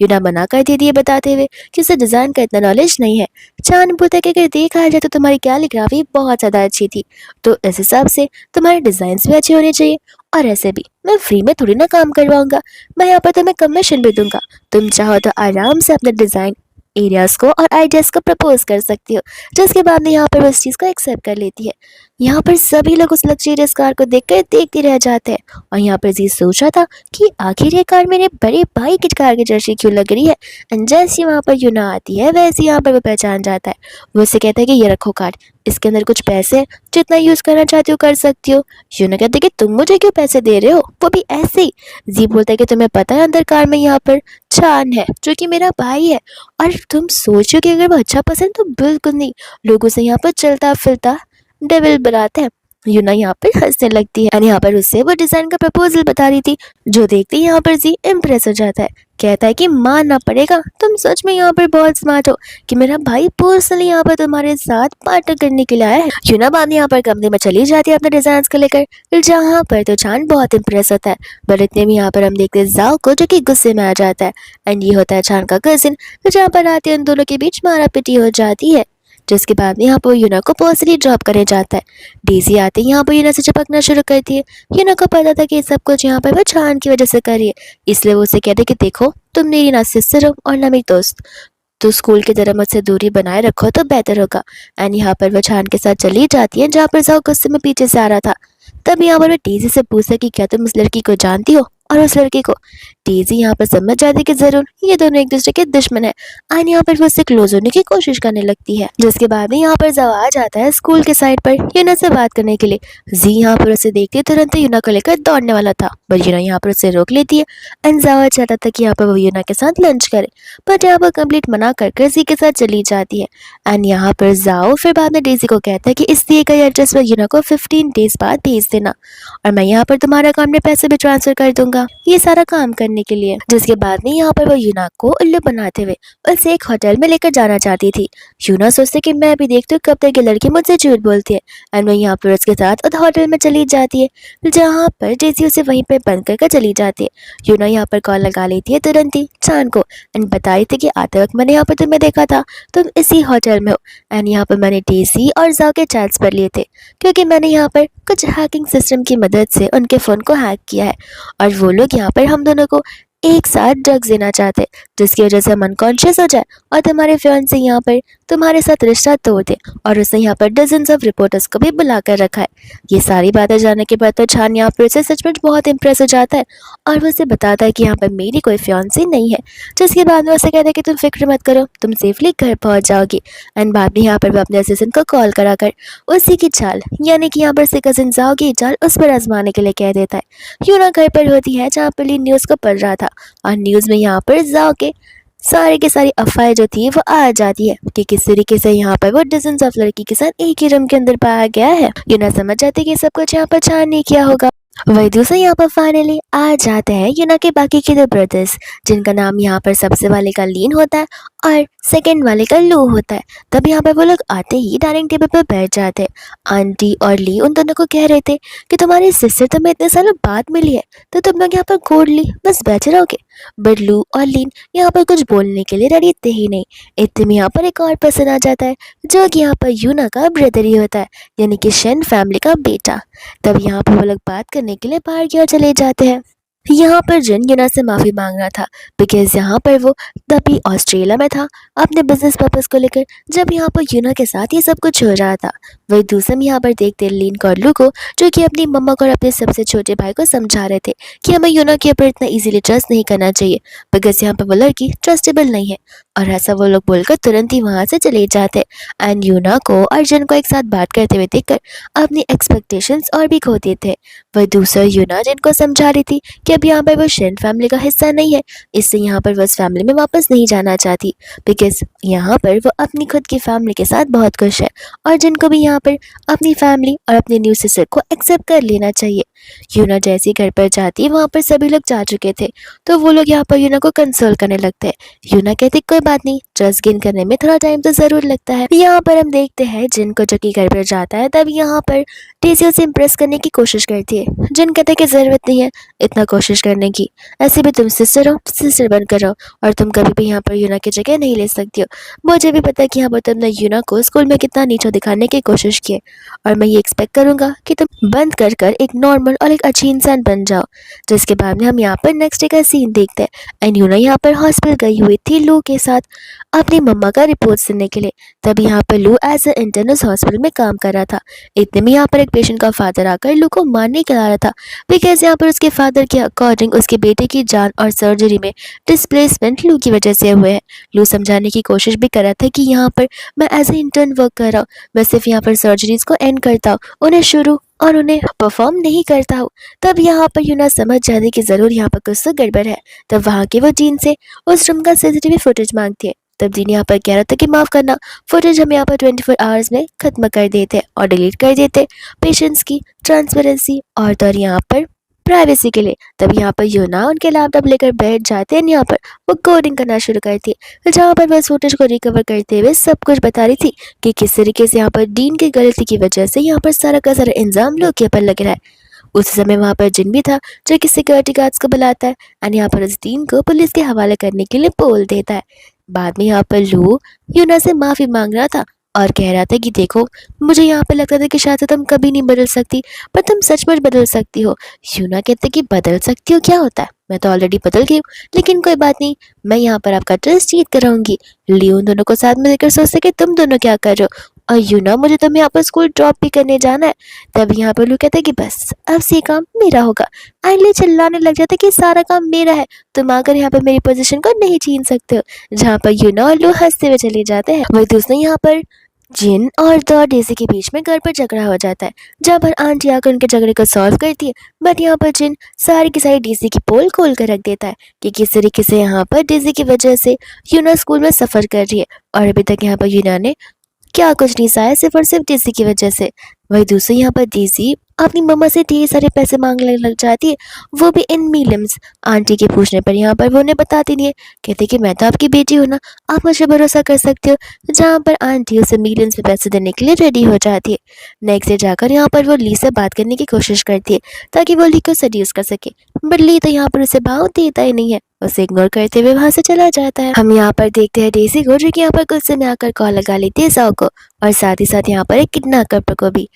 यूना मना कर देती है बताते हुए कि उसे डिज़ाइन का इतना नॉलेज नहीं है। चान बोलता है कि अगर देखा जाए तो तुम्हारी कैलीग्राफी बहुत ज़्यादा अच्छी थी, तो इस हिसाब से तुम्हारे डिज़ाइंस भी अच्छे होने चाहिए। और ऐसे भी मैं फ्री में थोड़ी ना काम करवाऊंगा, मैं यहाँ पर तुम्हें कमीशन भी दूंगा। तुम चाहो तो आराम से अपने डिज़ाइन एरियाज को और आइडियाज़ को प्रपोज कर सकती हो, जिसके बाद में यहाँ पर वो इस चीज़ को एक्सेप्ट कर लेती है। यहाँ पर सभी लोग उस लग्जरियस कार को देखकर देखते रह जाते हैं और यहाँ पर जी सोचा था कि आखिर ये कार मेरे बड़े भाई की कार की जैसी क्यों लग रही है। एंड जैसे वहाँ पर यूना आती है वैसे यहाँ पर वो पहचान जाता है। वो उसे कहता है कि ये रखो कार, इसके अंदर कुछ पैसे हैं, जितना यूज़ करना चाहती हो कर सकती हो। यूना कहती है कि तुम मुझे क्यों पैसे दे रहे हो, वो भी ऐसे ही। जी बोलता है कि तुम्हें पता है अंदर कार में यहाँ पर चान है जो कि मेरा भाई है, और तुम सोचो कि अगर वो अच्छा पसंद तो बिल्कुल नहीं, लोगों से यहाँ पर चलता फिरता डेविल बनाते हैं। यूना यहाँ पर हंसने लगती है और यहाँ पर उससे वो डिजाइन का प्रपोजल बता रही थी, जो देखते ही यहाँ पर जी इम्प्रेस हो जाता है। कहता है कि मानना पड़ेगा, तुम सच में यहाँ पर बहुत स्मार्ट हो कि मेरा भाई पर्सनली यहाँ पर तुम्हारे साथ पार्टनर करने के लिए आया है। यूना बाद में यहाँ पर कंपनी में चली जाती है अपने डिजाइन को लेकर, जहाँ पर तो चांद बहुत इम्प्रेस होता है। पर इतने में यहाँ पर हम देखते हैं जाओ को, जो कि गुस्से में आ जाता है। एंड ये होता है चांद का कजिन, जहाँ पर आते उन दोनों के बीच मारा पिटी हो जाती है, जिसके बाद में यहाँ पर यूना को पर्सनली ड्रॉप करने जाता है। डेजी आते ही यहाँ पर यूना से चिपकना शुरू करती है। यूना को पता था कि ये सब कुछ यहाँ पर वो चांद की वजह से कर रही है, इसलिए वो उसे कहते कि देखो तुम मेरी ना सिस्टर हो और ना मेरी दोस्त, तो स्कूल की तरह मुझसे दूरी बनाए रखो तो बेहतर होगा। एंड यहाँ पर वो चांद के साथ चली जाती है, जहाँ पर जाओ गुस्से में पीछे से आ रहा था। तब यहाँ पर वो डेजी से पूछता कि क्या तुम उस लड़की को जानती हो और उस लड़के को। डेजी यहाँ पर समझ जाती कि जरूर ये दोनों एक दूसरे के दुश्मन है। एंड यहाँ पर वो उससे क्लोज होने की कोशिश करने लगती है, जिसके बाद में यहाँ पर जब आ जाता है स्कूल के साइड पर यूना से बात करने के लिए। जी यहाँ पर उसे देखते तुरंत यूना को लेकर दौड़ने वाला था, पर यूना यहाँ पर उसे रोक लेती है। एंड जावा चाहता था कि यहाँ पर वो यूना के साथ लंच करे, बट यहाँ पर कंप्लीट मना कर जी के साथ चली जाती है। एंड यहाँ पर जाओ फिर बाद में डेजी को कहता है कि इस दिए गए एड्रेस पर यूना को 15 डेज बाद भेज देना, और मैं यहाँ पर तुम्हारे अकाउंट में पैसे भी ट्रांसफर कर दूंगा ये सारा काम करने के लिए। जिसके बाद में यहाँ पर वो यूना को उल्लू बनाते हुए उसे एक होटल में लेकर जाना चाहती थी। यूना सोचती कि मैं भी देखती हूँ कब तक ये लड़की मुझसे झूठ बोलती है। एंड वो यहाँ पर उसके साथ उस होटल में चली जाती है, जहाँ पर डेजी उसे वहीं पर बंद कर चली जाती है। यूना यहाँ पर कॉल लगा लेती है तुरंत ही चांद को एंड बता रही थी कि आते वक्त मैंने यहाँ पर तुम्हें देखा था, तुम इसी होटल में हो। एंड यहाँ पर मैंने डेजी और जाओ के चैट्स पर लिए थे, क्योंकि मैंने यहाँ पर कुछ हैकिंग सिस्टम की मदद से उनके फ़ोन को हैक किया है, और वो लोग यहाँ पर हम दोनों को एक साथ ड्रग्स देना चाहते हैं, जिसकी वजह से हम अनकॉन्शियस हो जाए और तुम्हारे फियांसे यहाँ पर तुम्हारे साथ रिश्ता तोड़ दे। और उसने यहाँ पर डजन्स ऑफ रिपोर्टर्स को भी बुला कर रखा है। ये सारी बातें जानने के बाद तो छान यहाँ पर उसे सचमुच बहुत इंप्रेस हो जाता है, और वो उसे बताता है कि यहाँ पर मेरी कोई फियांसी नहीं है। जिसके बाद में उसे कहता है कि तुम फिक्र मत करो, तुम सेफली घर पहुँच जाओगी। एंड बाद में यहाँ पर वो अपने असिस्टेंट को कॉल करा कर उसी की चाल, यानी कि यहाँ पर से कजिन जाओ की चाल उस पर आजमाने के लिए कह देता है। यूना घर पर होती है, जहाँ पर ली न्यूज़ को पढ़ रहा था, और न्यूज़ में यहाँ पर जाओ के सारी की सारी अफवाहें जो थी वो आ जाती है कि किस तरीके से यहाँ पर वो डजन्स ऑफ लड़की के साथ एक ही रूम के अंदर पाया गया है। यूना समझ जाती है कि सब कुछ यहाँ पर चांद नहीं किया होगा। वही दूसरे यहाँ पर फाइनली आ जाते हैं यूना के बाकी के दो ब्रदर्स, जिनका नाम यहाँ पर सबसे वाले का लीन होता है और सेकंड वाले का लू होता है। तब यहाँ पर वो लोग आते ही डाइनिंग टेबल पर बैठ जाते हैं। आंटी और ली उन दोनों को कह रहे थे कि तुम्हारी सिस्टर तुम्हें इतने सालों बाद मिली है, तो तुम लोग यहाँ पर घोड़ ली बस बैठे रहोगे। बट लू और लीन यहाँ पर कुछ बोलने के लिए रेडी थे ही नहीं। इतने में यहाँ पर एक और पर्सन आ जाता है, जो कि यहाँ पर यूना का ब्रदर ही होता है, यानी कि शेन फैमिली का बेटा। तब यहाँ पर वो लोग बात करने के लिए बाहर की ओर चले जाते हैं। यहाँ पर जिन यूना से माफ़ी मांग रहा था, बिकॉज यहाँ पर वो तभी ऑस्ट्रेलिया में था अपने बिजनेस पर्पज़ को लेकर, जब यहाँ पर यूना के साथ ये सब कुछ हो रहा था। वही दूसरे में यहाँ पर देखते लीन कॉर्लू को, जो कि अपनी मम्मा को और अपने सबसे छोटे भाई को समझा रहे थे कि हमें यूना के ऊपर इतना इजीली ट्रस्ट नहीं करना चाहिए, बिकॉज यहाँ पर वो लड़की ट्रस्टेबल नहीं है। और ऐसा वो लोग बोलकर तुरंत ही वहाँ से चले जाते। एंड यूना को और जिन को एक साथ बात करते हुए देखकर अपनी एक्सपेक्टेशंस और भी खोते थे। वही दूसरा यूना जिनको समझा रही थी कि अब यहाँ पर वो शेन फैमिली का हिस्सा नहीं है, इससे यहाँ पर वो उस फैमिली में वापस नहीं जाना चाहती, बिकॉज यहाँ पर वो अपनी खुद की फैमिली के साथ बहुत खुश है, और जिनको भी यहाँ पर अपनी फैमिली और अपने न्यू सिस्टर को एक्सेप्ट कर लेना चाहिए। यूना जैसे ही घर पर जाती है वहाँ पर सभी लोग जा चुके थे, तो वो लोग यहाँ पर यूना को कंसोल करने लगते हैं। यूना कहती कोई बात नहीं, ट्रस्ट गेन करने में थोड़ा टाइम तो जरूर लगता है। यहाँ पर हम देखते हैं जिन को जो कि घर पर जाता है, तब यहाँ पर डेज़ी उसे इम्प्रेस करने की कोशिश करती है। जिन कहते हैं कि जरूरत नहीं है इतना कोशिश करने की, ऐसे भी तुम सिस्टर हो, सिस्टर बनकर रहो, और तुम कभी भी यहाँ पर यूना की जगह नहीं ले सकती हो। मुझे भी पता है कि यहाँ पर तुमने यूना को स्कूल में कितना नीचा दिखाने की कोशिश की है, और मैं ये एक्सपेक्ट करूंगा कि तुम बंद कर कर एक नॉर्मल और एक अच्छी इंसान बन जाओ। जिसके बाद में हम यहाँ पर नेक्स्ट डे का सीन देखते हैं, एंड यूना यहाँ पर हॉस्पिटल गई हुई थी लू के साथ अपनी मम्मा का रिपोर्ट सुनने के लिए। तब यहाँ पर लू एज ए इंटर्न उस हॉस्पिटल में काम कर रहा था। इतने में यहाँ पर एक पेशेंट का फादर आकर लू को मारने के ला रहा था, बिकॉज यहाँ पर उसके फादर के अकॉर्डिंग उसके बेटे की जान और सर्जरी में डिस्प्लेसमेंट लू की वजह से हुए हैं। लू समझाने की कोशिश भी कर रहा था कि यहाँ पर मैं एज ए इंटर्न वर्क कर रहा हूँ, मैं सिर्फ यहाँ पर सर्जरीज को एंड करता हूँ, उन्हें शुरू और उन्हें परफॉर्म नहीं करता हूँ। तब यहाँ पर यूना समझ जाती कि जरूर यहाँ पर कुछ तो गड़बड़ है। तब वहाँ के वो जीन से उस रूम का सीसीटीवी फुटेज मांगती है। तब जीन यहाँ पर कह रहा था कि माफ करना, फुटेज हम यहाँ पर 24 आवर्स में खत्म कर देते और डिलीट कर देते पेशेंट्स की ट्रांसपेरेंसी और यहाँ पर प्राइवेसी के लिए। तब यहाँ पर यूना उनके लैपटॉप लेकर बैठ जाते हैं, यहाँ पर वो कोडिंग करना शुरू करती है, जहाँ पर वह फुटेज को रिकवर करते हुए सब कुछ बता रही थी कि किस तरीके से यहाँ पर डीन की गलती की वजह से यहाँ पर सारा का सारा इल्जाम लोग के ऊपर लग रहा है। उस समय वहाँ पर जिन भी था जो कि सिक्योरिटी गार्ड्स को बुलाता है, एंड यहाँ पर उस डीन को पुलिस के हवाले करने के लिए बोल देता है। बाद में यहाँ पर लू यूना से माफी मांग रहा था और कह रहा था कि देखो, मुझे यहाँ पे लगता था कि शायद तुम कभी नहीं बदल सकती, पर तुम सचमुच बदल सकती हो। यूना कहते कि बदल सकती हो क्या होता है, मैं तो ऑलरेडी बदल गई हूँ, लेकिन कोई बात नहीं, मैं यहाँ पर आपका ट्रस्ट जीत कर रहूंगी। लियो उन दोनों को साथ में लेकर सोचते कि तुम दोनों क्या कर रहे हो, और यूना मुझे तुम्हें यहाँ पर स्कूल ड्रॉप भी करने जाना है। तब यहाँ पर लू कहते कि बस अब से काम मेरा होगा। आइले चिल्लाने लग जाता कि सारा काम मेरा है, तुम आकर यहाँ पर मेरी पोजीशन को नहीं छीन सकते हो। जहाँ पर यूना और लू हंसते हुए चले जाते हैं। वही दूसरे यहाँ पर जिन और द डेज़ी के बीच में घर पर झगड़ा हो जाता है, जहाँ पर आंटी आकर उनके झगड़े को सॉल्व करती है। बट यहाँ पर जिन सारी की सारी डेज़ी की पोल खोल कर रख देता है कि किस तरीके से यहाँ पर डेज़ी की वजह से यूना स्कूल में सफ़र कर रही है, और अभी तक यहाँ पर यूना ने क्या कुछ नहीं सहा सिर्फ और सिर्फ डेज़ी की वजह से। वही दूसरी यहाँ पर डेज़ी अपनी मम्मा से ढेर सारे पैसे मांगने लग जाती है, वो भी इन मिलियंस। आंटी के पूछने पर यहाँ पर वो उन्हें बताती नहीं है, कहते कि मैं तो आपकी बेटी हूँ ना, आप मुझे भरोसा कर सकते हो। जहाँ पर आंटी उसे मिलियंस में पैसे देने के लिए रेडी हो जाती है। नेक्स्ट डे जाकर यहाँ पर वो ली से बात करने की कोशिश करती है ताकि वो ली को सड्यूस कर सके, बट ली तो यहाँ पर उसे भाव देता ही नहीं है, उसे इग्नोर करते हुए वहां से चला जाता है। हम यहाँ पर देखते हैं डेज़ी को जो कि यहाँ पर गुस्से में आकर कॉल लगा लेती है जाओ को, और साथ ही साथ यहाँ पर एक किडनैपर को भी।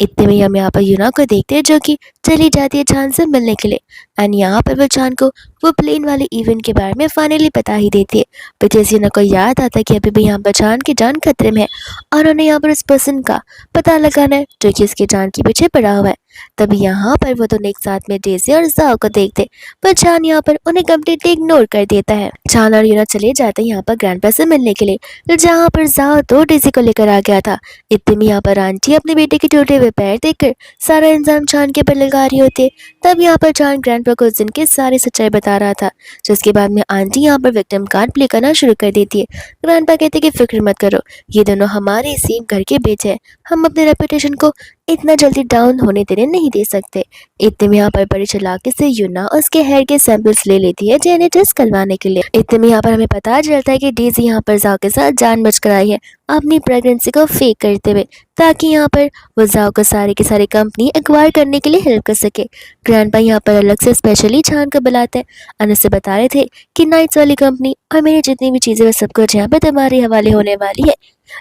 इतने में हम यहाँ पर यूना को देखते हैं जो कि चली जाती है चांद से मिलने के लिए, एंड यहाँ पर वो चांद को वो प्लेन वाले इवेंट के बारे में फाइनली बता ही देती है। पर जैसे यूना को याद आता है कि अभी भी यहाँ पर चांद की जान खतरे में है और उन्हें यहाँ पर उस पर्सन का पता लगाना है जो कि उसकी जान के पीछे पड़ा हुआ है। तभी यहाँ पर वो दोनों एक साथ में डेज़ी और जाओ को देखते, पर चांद यहाँ पर उन्हें कम्प्लीटली इग्नोर कर देता है। चांद और यूना चले जाते हैं यहाँ पर ग्रैंडपा से मिलने के लिए, जहाँ पर जाओ तो डेज़ी को लेकर आ गया था। इतने में यहाँ पर आंटी अपने बेटे के टूटे हुए पैर देखकर सारा इंजाम चांद के ऊपर लगा रही होती है। तब यहाँ पर चांद ग्रैंडपा को उस दिन की सारी सच्चाई बता रहा था, जिसके बाद में आंटी यहाँ पर विक्टिम कार्ड प्ले करना शुरू कर देती है। ग्रैंडपा कहते कि फिक्र मत करो, ये दोनों हमारे सेम घर के बेटे हैं, हम अपने रेपुटेशन को इतना जल्दी डाउन होने देने नहीं दे सकते। इतने में यहाँ पर बड़ी चालाकी से यूना उसके हेयर के सैंपल्स ले लेती है जेने टेस्ट करवाने के लिए। इतने में यहाँ पर हमें पता चलता है कि डेज़ी यहाँ पर जाओ के साथ जानबूझ कर आई है अपनी प्रेगनेंसी को फेक करते हुए, ताकि यहाँ पर वो जाओ को सारी की सारी कंपनी एक्वायर करने के लिए हेल्प कर सके। ग्रैंडपा यहाँ पर अलग से स्पेशली छान कर बुलाते हैं और उससे बता रहे थे कि नाइट्स वाली कंपनी और मेरी जितनी भी चीज़ें वो सब कुछ यहाँ पर तुम्हारे हवाले होने वाली है।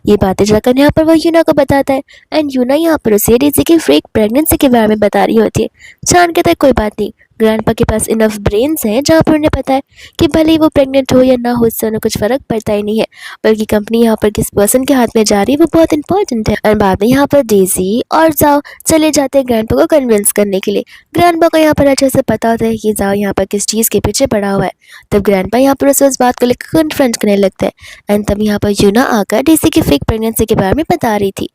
ये बातें जाकर यहाँ पर वो यूना को बताता है, एंड यूना यहाँ पर उसे डेज़ी की फेक प्रेगनेंसी के बारे में बता रही होती है। चांद कहता है कोई बात नहीं, ग्रैंडपा के पास इनफ ब्रेन्स हैं जहाँ पर उन्हें पता है कि भले ही वो प्रेग्नेंट हो या ना हो, इससे उन्हें कुछ फर्क पड़ता ही नहीं है, बल्कि कंपनी यहाँ पर किस पर्सन के हाथ में जा रही है वो बहुत इंपॉर्टेंट है। और बाद में यहाँ पर डेज़ी और जाओ चले जाते हैं ग्रैंडपा को कन्विंस करने के लिए। ग्रैंडपा को यहाँ पर अच्छे से पता होता है कि जाओ यहाँ पर किस चीज़ के पीछे पड़ा हुआ है। तब ग्रैंडपा यहाँ पर उसे उस बात को लेकर कन्फ्रंट करने लगता है, एंड तब यहाँ पर यूना आकर डेज़ी की फेक प्रेगनेंसी के बारे में बता रही थी।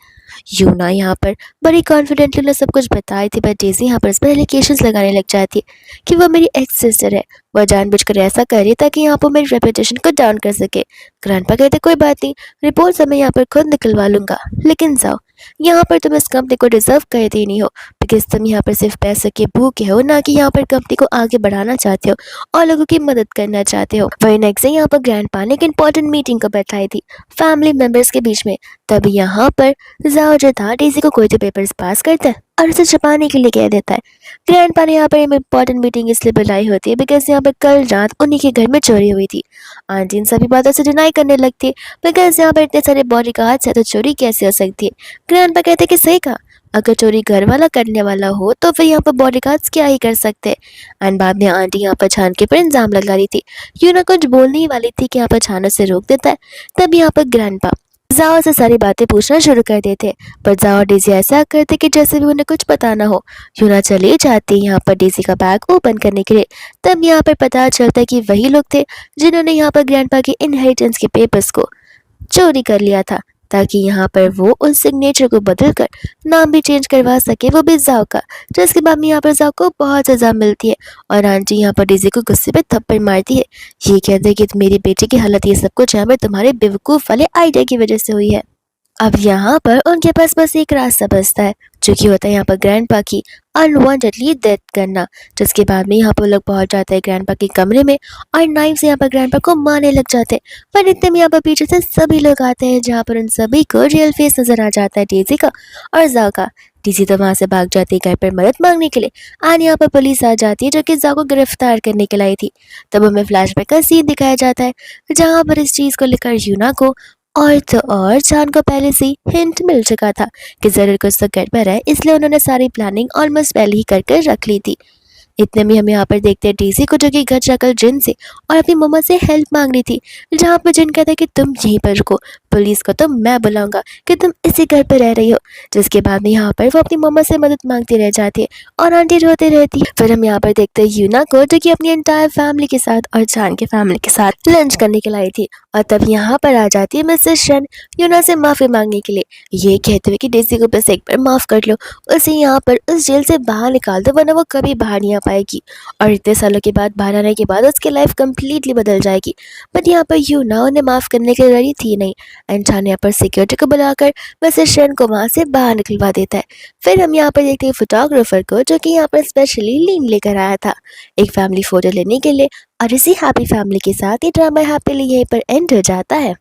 यूना यहाँ पर बड़ी कॉन्फिडेंटली उन्हें सब कुछ बताई थी, बट डेज़ी यहाँ पर इस पर एलिगेशंस लगाने लग जाती है कि वो मेरी एक्स सिस्टर है, वह जानबूझकर ऐसा कर रही ताकि यहाँ पर मेरी रेपुटेशन को डाउन कर सके। ग्रैंडपा कहते कोई बात नहीं, रिपोर्ट मैं यहाँ पर खुद निकलवा लूंगा, लेकिन जाओ यहाँ पर तुम इस कंपनी को डिजर्व करते ही नहीं हो, बिकॉज़ तुम यहाँ पर सिर्फ पैसों के भूखे हो, ना कि यहाँ पर कंपनी को आगे बढ़ाना चाहते हो और लोगों की मदद करना चाहते हो। वही नेक्स्ट डे यहाँ पर ग्रैंडपा ने एक इंपॉर्टेंट मीटिंग को बैठाई थी फैमिली मेंबर्स के बीच में। तभी यहाँ पर जाओ जो था डेज़ी को कोई तो पेपर्स पास करता है और उसे छुपाने के लिए कह देता है। ग्रैंडपा ने यहाँ पर एक इंपॉर्टेंट मीटिंग इसलिए बुलाई होती है बिकॉज़ यहाँ पर कल रात उन्हीं के घर में चोरी हुई थी। आंटी इन सभी बातों से डिनाई करने लगती है बिकॉज़ यहाँ पर इतने सारे बॉडीगार्ड्स हैं तो चोरी कैसे हो सकती है। ग्रैंडपा कहते हैं कि सही कहा, अगर चोरी घर वाला करने वाला हो तो फिर यहाँ पर बॉडीगार्ड्स क्या ही कर सकते हैं। एंड बाद में आंटी यहाँ पर छान के पर इल्जाम लगा रही थी। यूना कुछ बोलने ही वाली थी कि यहाँ पर छान उसे रोक देता है। तब यहाँ पर ग्रैंडपा जाओ से सारी बातें पूछना शुरू कर देते, पर जाओ और डेज़ी ऐसा करते कि जैसे भी उन्हें कुछ पता ना हो। यूना चली जाती है यहाँ पर डेज़ी का बैग ओपन करने के लिए। तब यहाँ पर पता चलता है कि वही लोग थे जिन्होंने यहाँ पर ग्रैंडपा के इनहेरिटेंस के पेपर्स को चोरी कर लिया था, ताकि यहाँ पर वो उस सिग्नेचर को बदल कर नाम भी चेंज करवा सके, वो भी जाओ का। जिसके बाद में यहाँ पर जाओ को बहुत सजा मिलती है और आंटी यहाँ पर डेज़ी को गुस्से पे थप्पड़ मारती है। ये कहते हैं कि मेरी बेटी की हालत ये सब कुछ यहाँ पर तुम्हारे बेवकूफ़ वाले आइडिया की वजह से हुई है। अब यहाँ पर उनके पास बस एक रास्ता बचता है, जो कि होता है यहाँ पर ग्रैंडपा की अनवांटेडली डेथ करना। जिसके बाद में यहाँ पर लोग पहुंच जाते हैं ग्रैंडपा के कमरे में और नाइफ से यहाँ पर ग्रैंडपा को मारने लग जाते हैं। पर इतने में यहाँ पर पीछे से सभी लोग आते हैं, जहाँ पर उन सभी को रियल फेस नजर आ जाता है डेज़ी का और जाओ का। डेज़ी तो वहां से भाग जाती है घर पर मदद मांगने के लिए और यहाँ पर पुलिस आ जाती है जो कि जाओ को गिरफ्तार करने के लिए आई थी। तब हमें फ्लैशबैक का सीन दिखाया जाता है जहाँ पर इस चीज को लेकर यूना को और तो और चांद को पहले से ही हिंट मिल चुका था कि जरूर कुछ तो गड़बड़ है, इसलिए उन्होंने सारी प्लानिंग ऑलमोस्ट पहले ही कर रख ली थी। इतने में हम यहाँ पर देखते हैं डेज़ी को जो कि घर जाकर जिन से और अपनी मम्मा से हेल्प मांग रही थी, जहाँ पर जिन कहता है कि तुम यहीं पर रुको, पुलिस को तो मैं बुलाऊंगा कि तुम इसी घर पर रह रही हो। जिसके बाद में यहाँ पर वो अपनी मम्मा से मदद मांगती रह जाती है और आंटी रोती रहती है। फिर हम यहाँ पर देखते हैं यूना को जो कि अपनी एंटायर फैमिली के साथ और चान के फैमिली के साथ लंच करने के लिए आई थी और तब यहाँ पर आ जाती है मिसेस शन यूना से माफी मांगने के लिए, ये कहते हुए कि डेज़ी को बस एक बार माफ कर लो, उसे यहाँ पर उस जेल से बाहर निकाल दो वरना वो कभी बाहर नहीं आ पाएगी और इतने सालों के बाद बाहर आने के बाद उसकी लाइफ कम्प्लीटली बदल जाएगी। बट यहाँ पर यूना उन्हें माफ करने के लिए रेडी थी नहीं एंड चान यहाँ पर सिक्योरिटी को बुलाकर मिसेस शन को वहाँ से बाहर निकलवा देता है। फिर हम यहाँ पर देखते हैं फोटोग्राफर को जो कि यहाँ पर स्पेशली लीन लेकर आया था एक फैमिली फोटो लेने के लिए और इसी हैप्पी फैमिली के साथ ये ड्रामा हैप्पीली यहीं पर एंड हो जाता है।